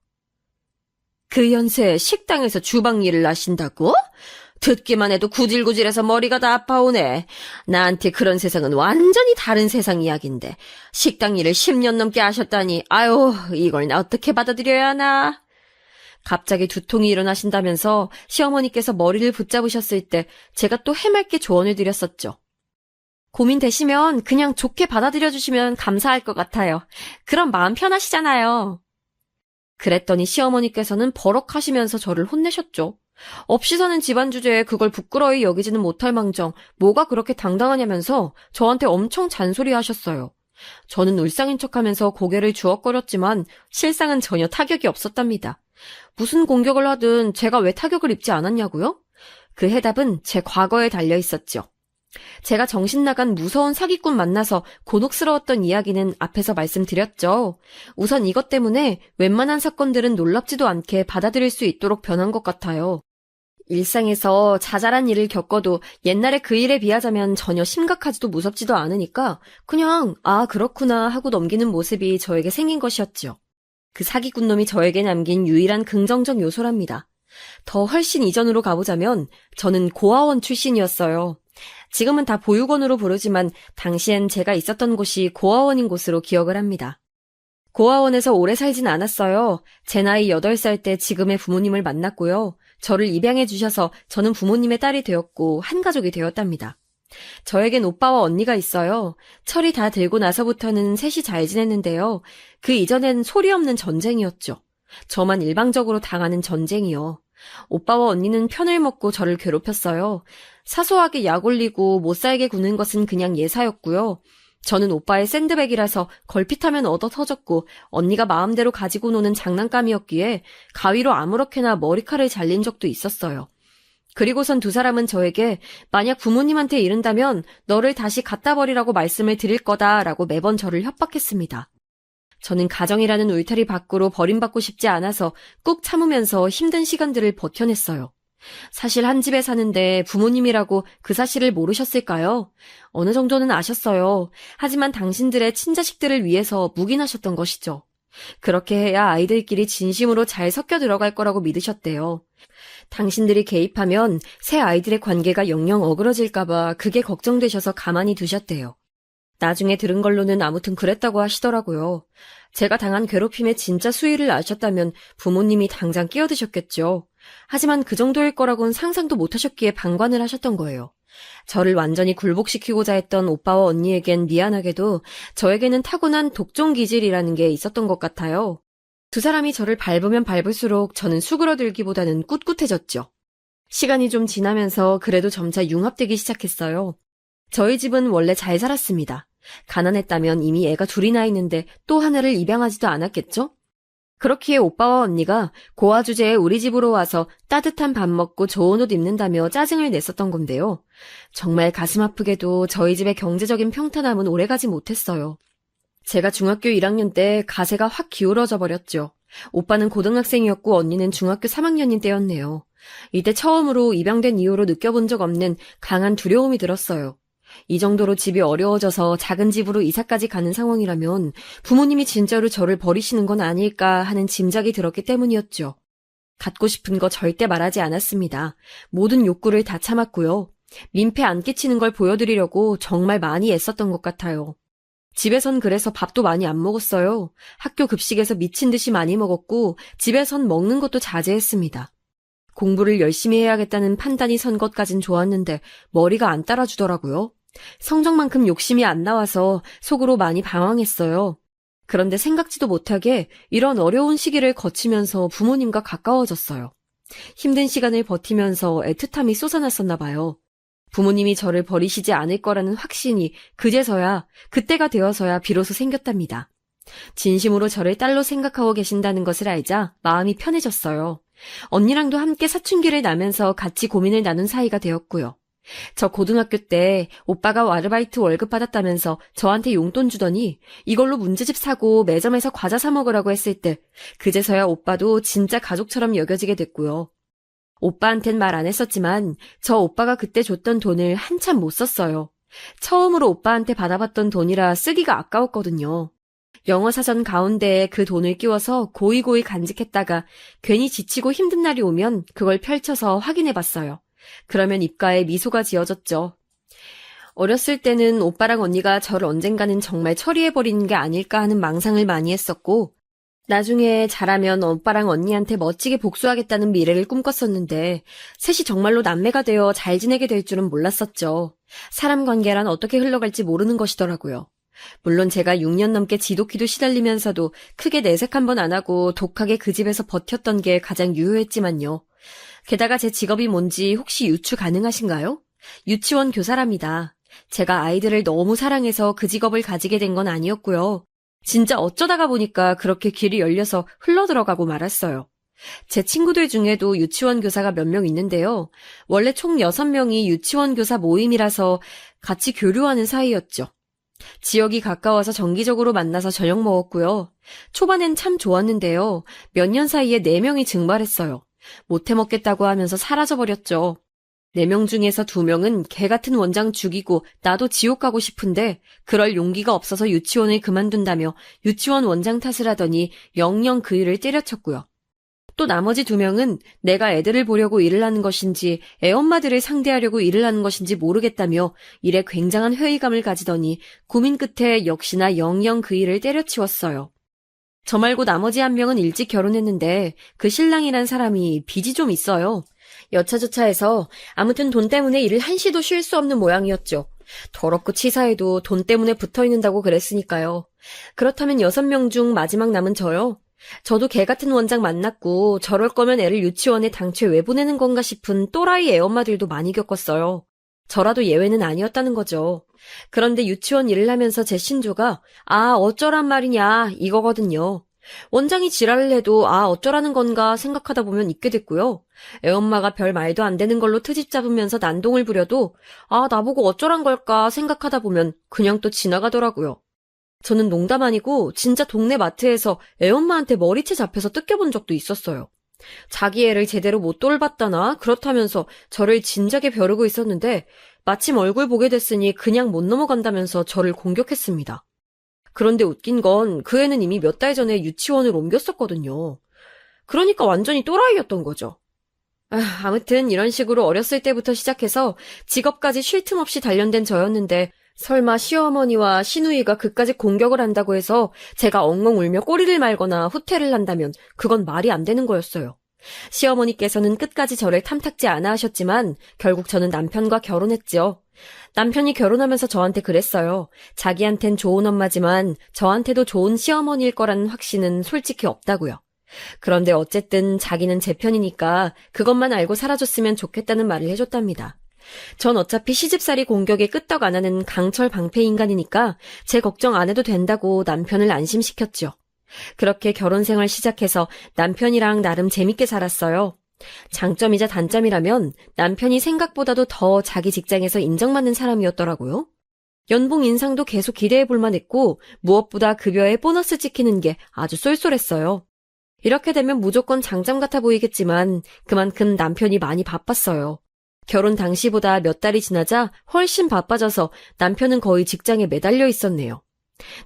그 연세에 식당에서 주방 일을 하신다고? 듣기만 해도 구질구질해서 머리가 다 아파오네. 나한테 그런 세상은 완전히 다른 세상 이야기인데 식당 일을 10년 넘게 하셨다니 아유 이걸 나 어떻게 받아들여야 하나. 갑자기 두통이 일어나신다면서 시어머니께서 머리를 붙잡으셨을 때 제가 또 해맑게 조언을 드렸었죠. 고민되시면 그냥 좋게 받아들여주시면 감사할 것 같아요. 그럼 마음 편하시잖아요. 그랬더니 시어머니께서는 버럭하시면서 저를 혼내셨죠. 없이 사는 집안 주제에 그걸 부끄러이 여기지는 못할 망정 뭐가 그렇게 당당하냐면서 저한테 엄청 잔소리하셨어요. 저는 울상인 척하면서 고개를 주걱거렸지만 실상은 전혀 타격이 없었답니다. 무슨 공격을 하든 제가 왜 타격을 입지 않았냐고요? 그 해답은 제 과거에 달려 있었죠. 제가 정신 나간 무서운 사기꾼 만나서 곤혹스러웠던 이야기는 앞에서 말씀드렸죠. 우선 이것 때문에 웬만한 사건들은 놀랍지도 않게 받아들일 수 있도록 변한 것 같아요. 일상에서 자잘한 일을 겪어도 옛날에 그 일에 비하자면 전혀 심각하지도 무섭지도 않으니까 그냥 아 그렇구나 하고 넘기는 모습이 저에게 생긴 것이었죠. 그 사기꾼 놈이 저에게 남긴 유일한 긍정적 요소랍니다. 더 훨씬 이전으로 가보자면 저는 고아원 출신이었어요. 지금은 다 보육원으로 부르지만 당시엔 제가 있었던 곳이 고아원인 곳으로 기억을 합니다. 고아원에서 오래 살진 않았어요. 제 나이 8살 때 지금의 부모님을 만났고요. 저를 입양해 주셔서 저는 부모님의 딸이 되었고 한 가족이 되었답니다. 저에겐 오빠와 언니가 있어요. 철이 다 들고 나서부터는 셋이 잘 지냈는데요. 그 이전엔 소리 없는 전쟁이었죠. 저만 일방적으로 당하는 전쟁이요. 오빠와 언니는 편을 먹고 저를 괴롭혔어요. 사소하게 약 올리고 못 살게 구는 것은 그냥 예사였고요. 저는 오빠의 샌드백이라서 걸핏하면 얻어 터졌고 언니가 마음대로 가지고 노는 장난감이었기에 가위로 아무렇게나 머리칼을 잘린 적도 있었어요. 그리고선 두 사람은 저에게 만약 부모님한테 이른다면 너를 다시 갖다 버리라고 말씀을 드릴 거다라고 매번 저를 협박했습니다. 저는 가정이라는 울타리 밖으로 버림받고 싶지 않아서 꾹 참으면서 힘든 시간들을 버텨냈어요. 사실 한 집에 사는데 부모님이라고 그 사실을 모르셨을까요? 어느 정도는 아셨어요. 하지만 당신들의 친자식들을 위해서 묵인하셨던 것이죠. 그렇게 해야 아이들끼리 진심으로 잘 섞여 들어갈 거라고 믿으셨대요. 당신들이 개입하면 새 아이들의 관계가 영영 어그러질까봐 그게 걱정되셔서 가만히 두셨대요. 나중에 들은 걸로는 아무튼 그랬다고 하시더라고요. 제가 당한 괴롭힘의 진짜 수위를 아셨다면 부모님이 당장 끼어드셨겠죠. 하지만 그 정도일 거라고는 상상도 못하셨기에 방관을 하셨던 거예요. 저를 완전히 굴복시키고자 했던 오빠와 언니에겐 미안하게도 저에게는 타고난 독종 기질이라는 게 있었던 것 같아요. 두 사람이 저를 밟으면 밟을수록 저는 수그러들기보다는 꿋꿋해졌죠. 시간이 좀 지나면서 그래도 점차 융합되기 시작했어요. 저희 집은 원래 잘 살았습니다. 가난했다면 이미 애가 둘이나 있는데 또 하나를 입양하지도 않았겠죠? 그렇기에 오빠와 언니가 고아 주제에 우리 집으로 와서 따뜻한 밥 먹고 좋은 옷 입는다며 짜증을 냈었던 건데요. 정말 가슴 아프게도 저희 집의 경제적인 평탄함은 오래가지 못했어요. 제가 중학교 1학년 때 가세가 확 기울어져 버렸죠. 오빠는 고등학생이었고 언니는 중학교 3학년인 때였네요. 이때 처음으로 입양된 이후로 느껴본 적 없는 강한 두려움이 들었어요. 이 정도로 집이 어려워져서 작은 집으로 이사까지 가는 상황이라면 부모님이 진짜로 저를 버리시는 건 아닐까 하는 짐작이 들었기 때문이었죠. 갖고 싶은 거 절대 말하지 않았습니다. 모든 욕구를 다 참았고요. 민폐 안 끼치는 걸 보여드리려고 정말 많이 애썼던 것 같아요. 집에선 그래서 밥도 많이 안 먹었어요. 학교 급식에서 미친 듯이 많이 먹었고 집에선 먹는 것도 자제했습니다. 공부를 열심히 해야겠다는 판단이 선 것까진 좋았는데 머리가 안 따라주더라고요. 성적만큼 욕심이 안 나와서 속으로 많이 방황했어요. 그런데 생각지도 못하게 이런 어려운 시기를 거치면서 부모님과 가까워졌어요. 힘든 시간을 버티면서 애틋함이 솟아났었나 봐요. 부모님이 저를 버리시지 않을 거라는 확신이 그때가 되어서야 비로소 생겼답니다. 진심으로 저를 딸로 생각하고 계신다는 것을 알자 마음이 편해졌어요. 언니랑도 함께 사춘기를 나면서 같이 고민을 나눈 사이가 되었고요. 저 고등학교 때 오빠가 아르바이트 월급 받았다면서 저한테 용돈 주더니 이걸로 문제집 사고 매점에서 과자 사 먹으라고 했을 때 그제서야 오빠도 진짜 가족처럼 여겨지게 됐고요. 오빠한텐 말 안 했었지만 저 오빠가 그때 줬던 돈을 한참 못 썼어요. 처음으로 오빠한테 받아봤던 돈이라 쓰기가 아까웠거든요. 영어 사전 가운데에 그 돈을 끼워서 고이고이 간직했다가 괜히 지치고 힘든 날이 오면 그걸 펼쳐서 확인해봤어요. 그러면 입가에 미소가 지어졌죠. 어렸을 때는 오빠랑 언니가 저를 언젠가는 정말 처리해버리는 게 아닐까 하는 망상을 많이 했었고, 나중에 자라면 오빠랑 언니한테 멋지게 복수하겠다는 미래를 꿈꿨었는데, 셋이 정말로 남매가 되어 잘 지내게 될 줄은 몰랐었죠. 사람 관계란 어떻게 흘러갈지 모르는 것이더라고요. 물론 제가 6년 넘게 지독히도 시달리면서도 크게 내색 한 번 안 하고 독하게 그 집에서 버텼던 게 가장 유효했지만요. 게다가 제 직업이 뭔지 혹시 유추 가능하신가요? 유치원 교사랍니다. 제가 아이들을 너무 사랑해서 그 직업을 가지게 된 건 아니었고요. 진짜 어쩌다가 보니까 그렇게 길이 열려서 흘러들어가고 말았어요. 제 친구들 중에도 유치원 교사가 몇 명 있는데요. 원래 총 6명이 유치원 교사 모임이라서 같이 교류하는 사이였죠. 지역이 가까워서 정기적으로 만나서 저녁 먹었고요. 초반엔 참 좋았는데요. 몇 년 사이에 4명이 증발했어요. 못해 먹겠다고 하면서 사라져버렸죠. 4명 중에서 2명은 개 같은 원장 죽이고 나도 지옥 가고 싶은데 그럴 용기가 없어서 유치원을 그만둔다며 유치원 원장 탓을 하더니 영영 그 일을 때려쳤고요. 또 나머지 2명은 내가 애들을 보려고 일을 하는 것인지 애엄마들을 상대하려고 일을 하는 것인지 모르겠다며 일에 굉장한 회의감을 가지더니 고민 끝에 역시나 영영 그 일을 때려치웠어요. 저 말고 나머지 1명은 일찍 결혼했는데 그 신랑이란 사람이 빚이 좀 있어요. 여차저차해서 아무튼 돈 때문에 일을 한시도 쉴 수 없는 모양이었죠. 더럽고 치사해도 돈 때문에 붙어있는다고 그랬으니까요. 그렇다면 6명 중 마지막 남은 저요. 저도 개 같은 원장 만났고 저럴 거면 애를 유치원에 당최 왜 보내는 건가 싶은 또라이 애엄마들도 많이 겪었어요. 저라도 예외는 아니었다는 거죠. 그런데 유치원 일을 하면서 제 신조가 어쩌란 말이냐 이거거든요. 원장이 지랄을 해도 어쩌라는 건가 생각하다 보면 잊게 됐고요. 애엄마가 별 말도 안 되는 걸로 트집 잡으면서 난동을 부려도 나보고 어쩌란 걸까 생각하다 보면 그냥 또 지나가더라고요. 저는 농담 아니고 진짜 동네 마트에서 애엄마한테 머리채 잡혀서 뜯겨본 적도 있었어요. 자기 애를 제대로 못 돌봤다나 그렇다면서 저를 진작에 벼르고 있었는데 마침 얼굴 보게 됐으니 그냥 못 넘어간다면서 저를 공격했습니다. 그런데 웃긴 건 그 애는 이미 몇 달 전에 유치원을 옮겼었거든요. 그러니까 완전히 또라이였던 거죠. 아무튼 이런 식으로 어렸을 때부터 시작해서 직업까지 쉴 틈 없이 단련된 저였는데 설마 시어머니와 시누이가 그까지 공격을 한다고 해서 제가 엉엉 울며 꼬리를 말거나 후퇴를 한다면 그건 말이 안 되는 거였어요. 시어머니께서는 끝까지 저를 탐탁지 않아 하셨지만 결국 저는 남편과 결혼했죠. 남편이 결혼하면서 저한테 그랬어요. 자기한텐 좋은 엄마지만 저한테도 좋은 시어머니일 거라는 확신은 솔직히 없다고요. 그런데 어쨌든 자기는 제 편이니까 그것만 알고 살아줬으면 좋겠다는 말을 해줬답니다. 전 어차피 시집살이 공격에 끄떡 안 하는 강철 방패 인간이니까 제 걱정 안 해도 된다고 남편을 안심시켰죠. 그렇게 결혼 생활 시작해서 남편이랑 나름 재밌게 살았어요. 장점이자 단점이라면 남편이 생각보다도 더 자기 직장에서 인정받는 사람이었더라고요. 연봉 인상도 계속 기대해 볼 만했고 무엇보다 급여에 보너스 찍히는 게 아주 쏠쏠했어요. 이렇게 되면 무조건 장점 같아 보이겠지만 그만큼 남편이 많이 바빴어요. 결혼 당시보다 몇 달이 지나자 훨씬 바빠져서 남편은 거의 직장에 매달려 있었네요.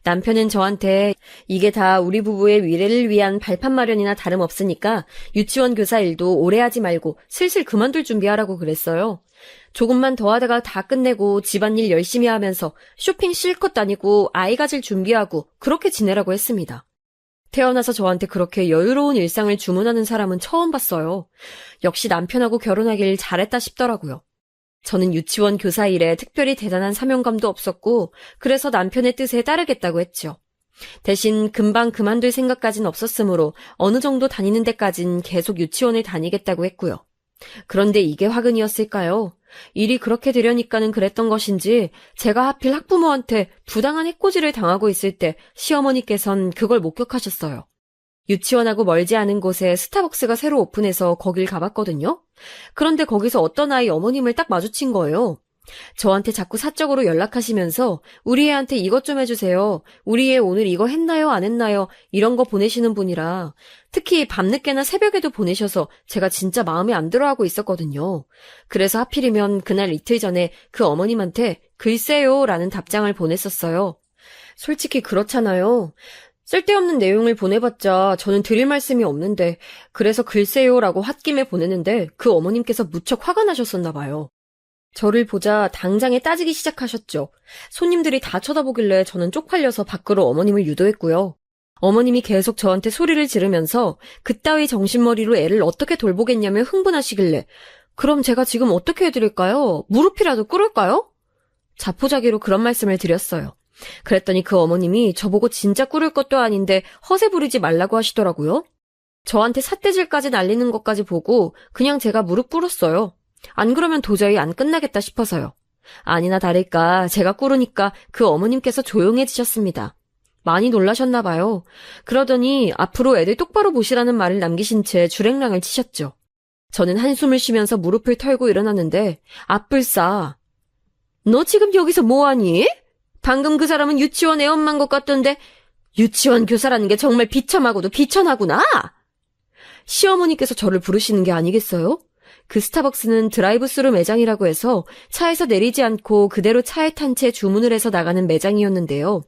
남편은 저한테 이게 다 우리 부부의 미래를 위한 발판 마련이나 다름없으니까 유치원 교사 일도 오래 하지 말고 슬슬 그만둘 준비하라고 그랬어요. 조금만 더 하다가 다 끝내고 집안일 열심히 하면서 쇼핑 실컷 다니고 아이 가질 준비하고 그렇게 지내라고 했습니다. 태어나서 저한테 그렇게 여유로운 일상을 주문하는 사람은 처음 봤어요. 역시 남편하고 결혼하길 잘했다 싶더라고요. 저는 유치원 교사 일에 특별히 대단한 사명감도 없었고 그래서 남편의 뜻에 따르겠다고 했죠. 대신 금방 그만둘 생각까진 없었으므로 어느 정도 다니는 데까진 계속 유치원을 다니겠다고 했고요. 그런데 이게 화근이었을까요? 일이 그렇게 되려니까는 그랬던 것인지 제가 하필 학부모한테 부당한 해코지를 당하고 있을 때 시어머니께선 그걸 목격하셨어요. 유치원하고 멀지 않은 곳에 스타벅스가 새로 오픈해서 거길 가봤거든요. 그런데 거기서 어떤 아이 어머님을 딱 마주친 거예요. 저한테 자꾸 사적으로 연락하시면서 우리 애한테 이것 좀 해주세요. 우리 애 오늘 이거 했나요? 안 했나요? 이런 거 보내시는 분이라 특히 밤늦게나 새벽에도 보내셔서 제가 진짜 마음에 안 들어하고 있었거든요. 그래서 하필이면 그날 이틀 전에 그 어머님한테 글쎄요 라는 답장을 보냈었어요. 솔직히 그렇잖아요. 쓸데없는 내용을 보내봤자 저는 드릴 말씀이 없는데 그래서 글쎄요라고 홧김에 보냈는데 그 어머님께서 무척 화가 나셨었나 봐요. 저를 보자 당장에 따지기 시작하셨죠. 손님들이 다 쳐다보길래 저는 쪽팔려서 밖으로 어머님을 유도했고요. 어머님이 계속 저한테 소리를 지르면서 그따위 정신머리로 애를 어떻게 돌보겠냐며 흥분하시길래 그럼 제가 지금 어떻게 해드릴까요? 무릎이라도 꿇을까요? 자포자기로 그런 말씀을 드렸어요. 그랬더니 그 어머님이 저보고 진짜 꿇을 것도 아닌데 허세 부리지 말라고 하시더라고요. 저한테 삿대질까지 날리는 것까지 보고 그냥 제가 무릎 꿇었어요. 안 그러면 도저히 안 끝나겠다 싶어서요. 아니나 다를까 제가 꿇으니까 그 어머님께서 조용해지셨습니다. 많이 놀라셨나 봐요. 그러더니 앞으로 애들 똑바로 보시라는 말을 남기신 채 주랭랑을 치셨죠. 저는 한숨을 쉬면서 무릎을 털고 일어났는데 앞불싸. 너 지금 여기서 뭐하니? 방금 그 사람은 유치원 애 엄마인 것 같던데 유치원 교사라는 게 정말 비참하고도 비천하구나. 시어머니께서 저를 부르시는 게 아니겠어요? 그 스타벅스는 드라이브스루 매장이라고 해서 차에서 내리지 않고 그대로 차에 탄 채 주문을 해서 나가는 매장이었는데요.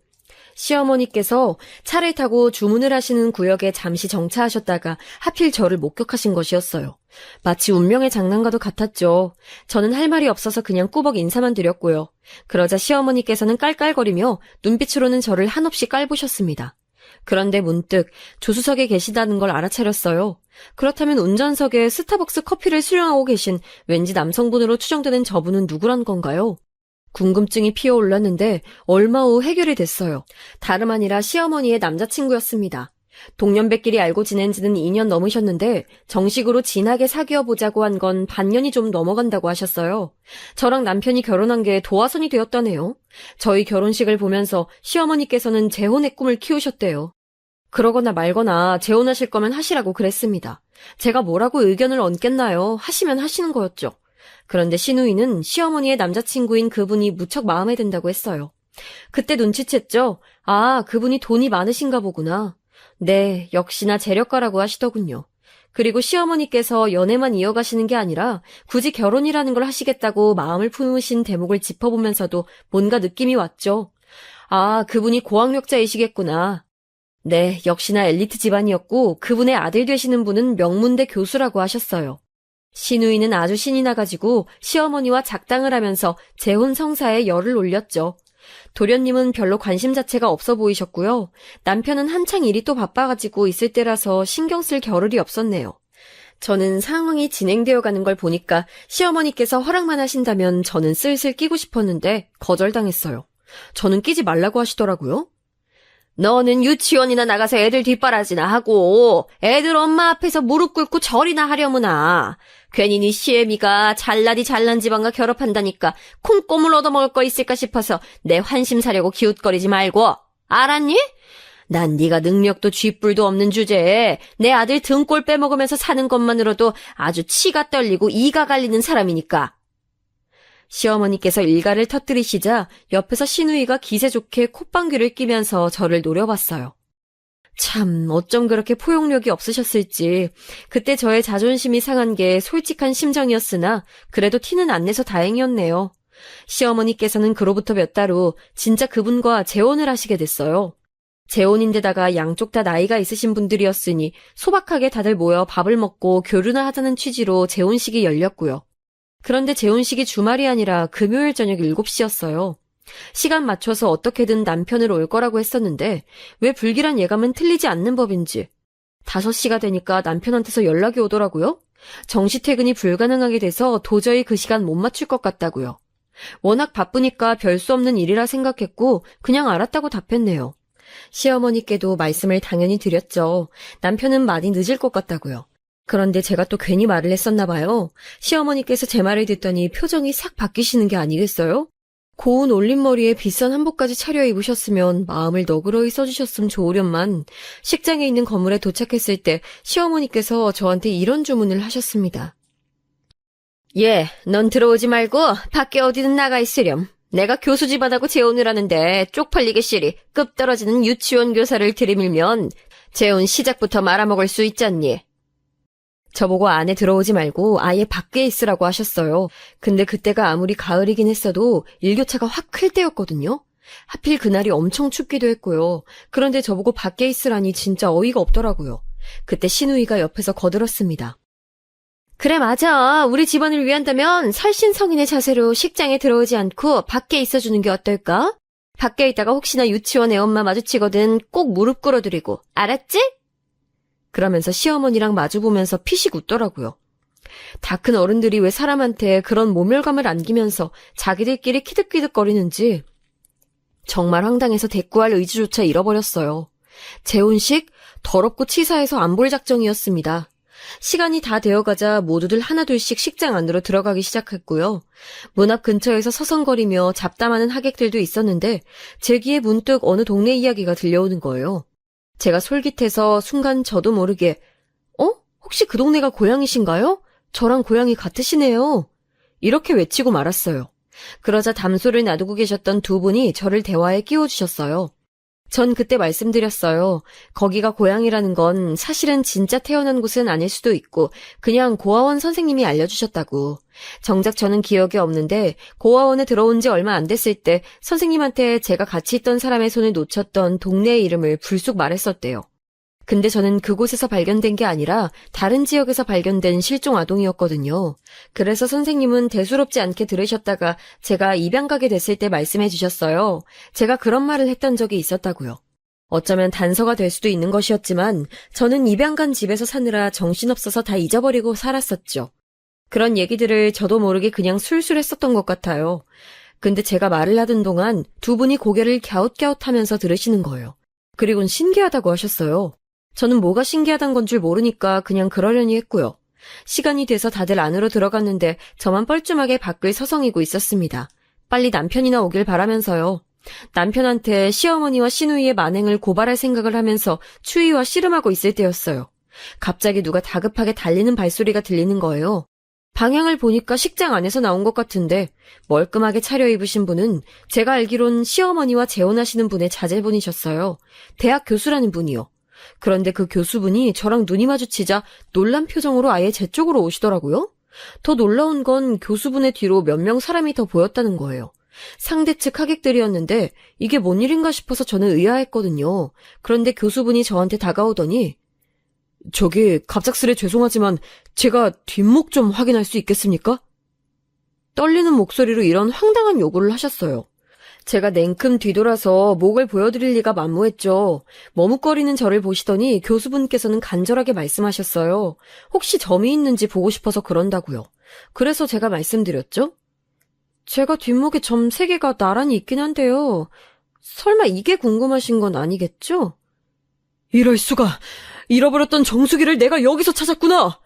시어머니께서 차를 타고 주문을 하시는 구역에 잠시 정차하셨다가 하필 저를 목격하신 것이었어요. 마치 운명의 장난과도 같았죠. 저는 할 말이 없어서 그냥 꾸벅 인사만 드렸고요. 그러자 시어머니께서는 깔깔거리며 눈빛으로는 저를 한없이 깔보셨습니다. 그런데 문득 조수석에 계시다는 걸 알아차렸어요. 그렇다면 운전석에 스타벅스 커피를 수령하고 계신 왠지 남성분으로 추정되는 저분은 누구란 건가요? 궁금증이 피어올랐는데 얼마 후 해결이 됐어요. 다름 아니라 시어머니의 남자친구였습니다. 동년배끼리 알고 지낸 지는 2년 넘으셨는데 정식으로 진하게 사귀어보자고 한 건 반년이 좀 넘어간다고 하셨어요. 저랑 남편이 결혼한 게 도화선이 되었다네요. 저희 결혼식을 보면서 시어머니께서는 재혼의 꿈을 키우셨대요. 그러거나 말거나 재혼하실 거면 하시라고 그랬습니다. 제가 뭐라고 의견을 얹겠나요? 하시면 하시는 거였죠. 그런데 시누이는 시어머니의 남자친구인 그분이 무척 마음에 든다고 했어요. 그때 눈치챘죠. 아, 그분이 돈이 많으신가 보구나. 네, 역시나 재력가라고 하시더군요. 그리고 시어머니께서 연애만 이어가시는 게 아니라 굳이 결혼이라는 걸 하시겠다고 마음을 품으신 대목을 짚어보면서도 뭔가 느낌이 왔죠. 아, 그분이 고학력자이시겠구나. 네, 역시나 엘리트 집안이었고 그분의 아들 되시는 분은 명문대 교수라고 하셨어요. 시누이는 아주 신이 나가지고 시어머니와 작당을 하면서 재혼 성사에 열을 올렸죠. 도련님은 별로 관심 자체가 없어 보이셨고요. 남편은 한창 일이 또 바빠가지고 있을 때라서 신경 쓸 겨를이 없었네요. 저는 상황이 진행되어 가는 걸 보니까 시어머니께서 허락만 하신다면 저는 슬슬 끼고 싶었는데 거절당했어요. 저는 끼지 말라고 하시더라고요. 너는 유치원이나 나가서 애들 뒷바라지나 하고 애들 엄마 앞에서 무릎 꿇고 절이나 하려무나. 괜히 네 시애미가 잘나디 잘난 집안과 결합한다니까 콩고물 얻어먹을 거 있을까 싶어서 내 환심 사려고 기웃거리지 말고. 알았니? 난 네가 능력도 쥐뿔도 없는 주제에 내 아들 등골 빼먹으면서 사는 것만으로도 아주 치가 떨리고 이가 갈리는 사람이니까. 시어머니께서 일가를 터뜨리시자 옆에서 시누이가 기세 좋게 콧방귀를 끼면서 저를 노려봤어요. 참 어쩜 그렇게 포용력이 없으셨을지. 그때 저의 자존심이 상한 게 솔직한 심정이었으나 그래도 티는 안 내서 다행이었네요. 시어머니께서는 그로부터 몇 달 후 진짜 그분과 재혼을 하시게 됐어요. 재혼인데다가 양쪽 다 나이가 있으신 분들이었으니 소박하게 다들 모여 밥을 먹고 교류나 하자는 취지로 재혼식이 열렸고요. 그런데 재혼식이 주말이 아니라 금요일 저녁 7시였어요. 시간 맞춰서 어떻게든 남편을 올 거라고 했었는데 왜 불길한 예감은 틀리지 않는 법인지 5시가 되니까 남편한테서 연락이 오더라고요. 정시 퇴근이 불가능하게 돼서 도저히 그 시간 못 맞출 것 같다고요. 워낙 바쁘니까 별 수 없는 일이라 생각했고 그냥 알았다고 답했네요. 시어머니께도 말씀을 당연히 드렸죠. 남편은 많이 늦을 것 같다고요. 그런데 제가 또 괜히 말을 했었나 봐요. 시어머니께서 제 말을 듣더니 표정이 싹 바뀌시는 게 아니겠어요? 고운 올림머리에 비싼 한복까지 차려입으셨으면 마음을 너그러이 써주셨음 좋으련만 식장에 있는 건물에 도착했을 때 시어머니께서 저한테 이런 주문을 하셨습니다. 예, 넌 들어오지 말고 밖에 어디든 나가 있으렴. 내가 교수 집안하고 재혼을 하는데 쪽팔리게 시리 급 떨어지는 유치원 교사를 들이밀면 재혼 시작부터 말아먹을 수 있잖니. 저보고 안에 들어오지 말고 아예 밖에 있으라고 하셨어요. 근데 그때가 아무리 가을이긴 했어도 일교차가 확 클 때였거든요. 하필 그날이 엄청 춥기도 했고요. 그런데 저보고 밖에 있으라니 진짜 어이가 없더라고요. 그때 시누이가 옆에서 거들었습니다. 그래 맞아. 우리 집안을 위한다면 설신성인의 자세로 식장에 들어오지 않고 밖에 있어주는 게 어떨까? 밖에 있다가 혹시나 유치원 애엄마 마주치거든 꼭 무릎 꿇어드리고 알았지? 그러면서 시어머니랑 마주보면서 피식 웃더라고요. 다 큰 어른들이 왜 사람한테 그런 모멸감을 안기면서 자기들끼리 키득키득거리는지 정말 황당해서 대꾸할 의지조차 잃어버렸어요. 재혼식 더럽고 치사해서 안 볼 작정이었습니다. 시간이 다 되어가자 모두들 하나둘씩 식장 안으로 들어가기 시작했고요. 문 앞 근처에서 서성거리며 잡담하는 하객들도 있었는데 제 귀에 문득 어느 동네 이야기가 들려오는 거예요. 제가 솔깃해서 순간 저도 모르게 혹시 그 동네가 고향이신가요? 저랑 고향이 같으시네요. 이렇게 외치고 말았어요. 그러자 담소를 놔두고 계셨던 두 분이 저를 대화에 끼워주셨어요. 전 그때 말씀드렸어요. 거기가 고향이라는 건 사실은 진짜 태어난 곳은 아닐 수도 있고 그냥 고아원 선생님이 알려주셨다고. 정작 저는 기억이 없는데 고아원에 들어온 지 얼마 안 됐을 때 선생님한테 제가 같이 있던 사람의 손을 놓쳤던 동네의 이름을 불쑥 말했었대요. 근데 저는 그곳에서 발견된 게 아니라 다른 지역에서 발견된 실종 아동이었거든요. 그래서 선생님은 대수롭지 않게 들으셨다가 제가 입양 가게 됐을 때 말씀해 주셨어요. 제가 그런 말을 했던 적이 있었다고요. 어쩌면 단서가 될 수도 있는 것이었지만 저는 입양 간 집에서 사느라 정신없어서 다 잊어버리고 살았었죠. 그런 얘기들을 저도 모르게 그냥 술술 했었던 것 같아요. 근데 제가 말을 하던 동안 두 분이 고개를 갸웃갸웃하면서 들으시는 거예요. 그리고는 신기하다고 하셨어요. 저는 뭐가 신기하단 건 줄 모르니까 그냥 그러려니 했고요. 시간이 돼서 다들 안으로 들어갔는데 저만 뻘쭘하게 밖을 서성이고 있었습니다. 빨리 남편이나 오길 바라면서요. 남편한테 시어머니와 시누이의 만행을 고발할 생각을 하면서 추위와 씨름하고 있을 때였어요. 갑자기 누가 다급하게 달리는 발소리가 들리는 거예요. 방향을 보니까 식장 안에서 나온 것 같은데 멀끔하게 차려입으신 분은 제가 알기론 시어머니와 재혼하시는 분의 자제분이셨어요. 대학 교수라는 분이요. 그런데 그 교수분이 저랑 눈이 마주치자 놀란 표정으로 아예 제 쪽으로 오시더라고요. 더 놀라운 건 교수분의 뒤로 몇 명 사람이 더 보였다는 거예요. 상대 측 하객들이었는데 이게 뭔 일인가 싶어서 저는 의아했거든요. 그런데 교수분이 저한테 다가오더니 저기 갑작스레 죄송하지만 제가 뒷목 좀 확인할 수 있겠습니까? 떨리는 목소리로 이런 황당한 요구를 하셨어요. 제가 냉큼 뒤돌아서 목을 보여드릴 리가 만무했죠. 머뭇거리는 저를 보시더니 교수분께서는 간절하게 말씀하셨어요. 혹시 점이 있는지 보고 싶어서 그런다고요. 그래서 제가 말씀드렸죠. 제가 뒷목에 점 3개가 나란히 있긴 한데요. 설마 이게 궁금하신 건 아니겠죠? 이럴 수가! 잃어버렸던 정수기를 내가 여기서 찾았구나!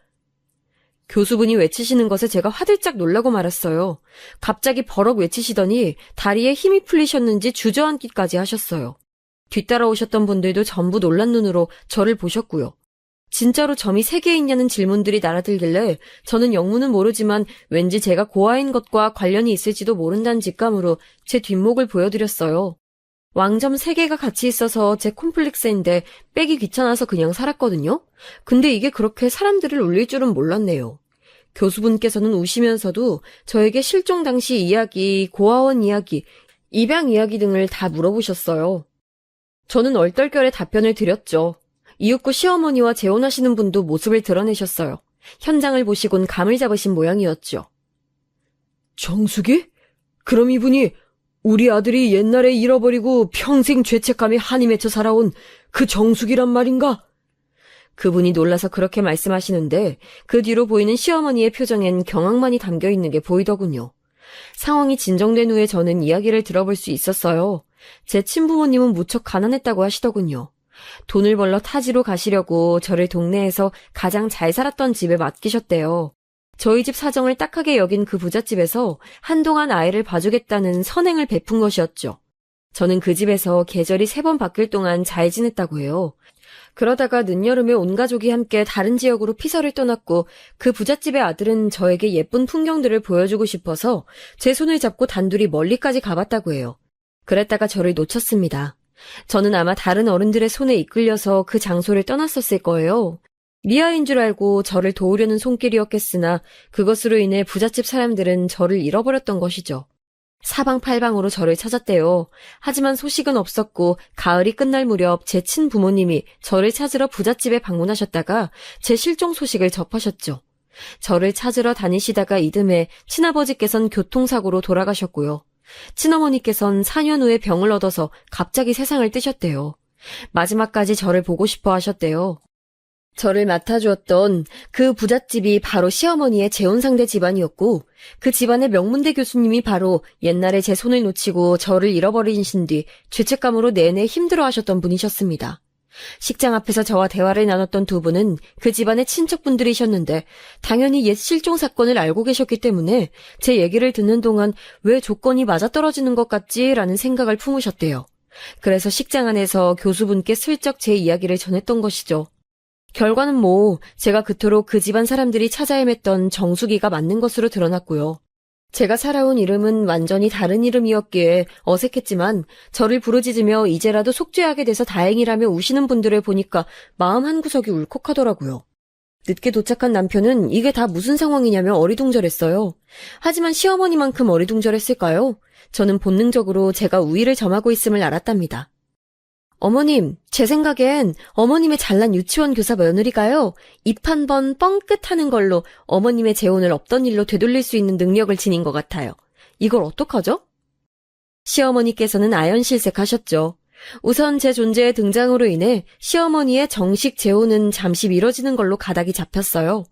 교수분이 외치시는 것에 제가 화들짝 놀라고 말았어요. 갑자기 버럭 외치시더니 다리에 힘이 풀리셨는지 주저앉기까지 하셨어요. 뒤따라오셨던 분들도 전부 놀란 눈으로 저를 보셨고요. 진짜로 점이 3개 있냐는 질문들이 날아들길래 저는 영문은 모르지만 왠지 제가 고아인 것과 관련이 있을지도 모른다는 직감으로 제 뒷목을 보여드렸어요. 왕점 3개가 같이 있어서 제 콤플렉스인데 빼기 귀찮아서 그냥 살았거든요. 근데 이게 그렇게 사람들을 울릴 줄은 몰랐네요. 교수분께서는 우시면서도 저에게 실종 당시 이야기, 고아원 이야기, 입양 이야기 등을 다 물어보셨어요. 저는 얼떨결에 답변을 드렸죠. 이윽고 시어머니와 재혼하시는 분도 모습을 드러내셨어요. 현장을 보시곤 감을 잡으신 모양이었죠. 정숙이? 그럼 이분이 우리 아들이 옛날에 잃어버리고 평생 죄책감에 한이 맺혀 살아온 그 정숙이란 말인가? 그분이 놀라서 그렇게 말씀하시는데 그 뒤로 보이는 시어머니의 표정엔 경악만이 담겨있는 게 보이더군요. 상황이 진정된 후에 저는 이야기를 들어볼 수 있었어요. 제 친부모님은 무척 가난했다고 하시더군요. 돈을 벌러 타지로 가시려고 저를 동네에서 가장 잘 살았던 집에 맡기셨대요. 저희 집 사정을 딱하게 여긴 그 부잣집에서 한동안 아이를 봐주겠다는 선행을 베푼 것이었죠. 저는 그 집에서 계절이 3번 바뀔 동안 잘 지냈다고 해요. 그러다가 늦여름에 온 가족이 함께 다른 지역으로 피서를 떠났고 그 부잣집의 아들은 저에게 예쁜 풍경들을 보여주고 싶어서 제 손을 잡고 단둘이 멀리까지 가봤다고 해요. 그랬다가 저를 놓쳤습니다. 저는 아마 다른 어른들의 손에 이끌려서 그 장소를 떠났었을 거예요. 미아인 줄 알고 저를 도우려는 손길이었겠으나 그것으로 인해 부잣집 사람들은 저를 잃어버렸던 것이죠. 사방팔방으로 저를 찾았대요. 하지만 소식은 없었고 가을이 끝날 무렵 제 친부모님이 저를 찾으러 부잣집에 방문하셨다가 제 실종 소식을 접하셨죠. 저를 찾으러 다니시다가 이듬해 친아버지께선 교통사고로 돌아가셨고요. 친어머니께선 4년 후에 병을 얻어서 갑자기 세상을 뜨셨대요. 마지막까지 저를 보고 싶어 하셨대요. 저를 맡아주었던 그 부잣집이 바로 시어머니의 재혼상대 집안이었고 그 집안의 명문대 교수님이 바로 옛날에 제 손을 놓치고 저를 잃어버리신 뒤 죄책감으로 내내 힘들어하셨던 분이셨습니다. 식장 앞에서 저와 대화를 나눴던 두 분은 그 집안의 친척분들이셨는데 당연히 옛 실종 사건을 알고 계셨기 때문에 제 얘기를 듣는 동안 왜 조건이 맞아떨어지는 것 같지라는 생각을 품으셨대요. 그래서 식장 안에서 교수분께 슬쩍 제 이야기를 전했던 것이죠. 결과는 제가 그토록 그 집안 사람들이 찾아 헤맸던 정수기가 맞는 것으로 드러났고요. 제가 살아온 이름은 완전히 다른 이름이었기에 어색했지만 저를 부르짖으며 이제라도 속죄하게 돼서 다행이라며 우시는 분들을 보니까 마음 한구석이 울컥하더라고요. 늦게 도착한 남편은 이게 다 무슨 상황이냐며 어리둥절했어요. 하지만 시어머니만큼 어리둥절했을까요? 저는 본능적으로 제가 우위를 점하고 있음을 알았답니다. 어머님, 제 생각엔 어머님의 잘난 유치원 교사 며느리가요, 입 한 번 뻥끗하는 걸로 어머님의 재혼을 없던 일로 되돌릴 수 있는 능력을 지닌 것 같아요. 이걸 어떡하죠? 시어머니께서는 아연실색하셨죠. 우선 제 존재의 등장으로 인해 시어머니의 정식 재혼은 잠시 미뤄지는 걸로 가닥이 잡혔어요.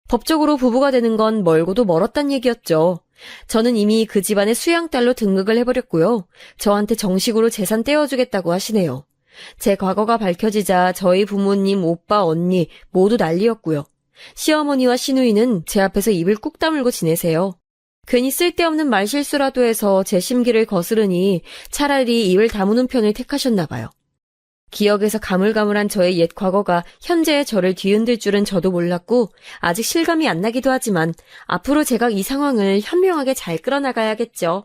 법적으로 부부가 되는 건 멀고도 멀었단 얘기였죠. 저는 이미 그 집안의 수양딸로 등극을 해버렸고요. 저한테 정식으로 재산 떼어주겠다고 하시네요. 제 과거가 밝혀지자 저희 부모님, 오빠, 언니 모두 난리였고요. 시어머니와 시누이는 제 앞에서 입을 꾹 다물고 지내세요. 괜히 쓸데없는 말실수라도 해서 제 심기를 거스르니 차라리 입을 다무는 편을 택하셨나 봐요. 기억에서 가물가물한 저의 옛 과거가 현재의 저를 뒤흔들 줄은 저도 몰랐고 아직 실감이 안 나기도 하지만 앞으로 제가 이 상황을 현명하게 잘 끌어나가야겠죠.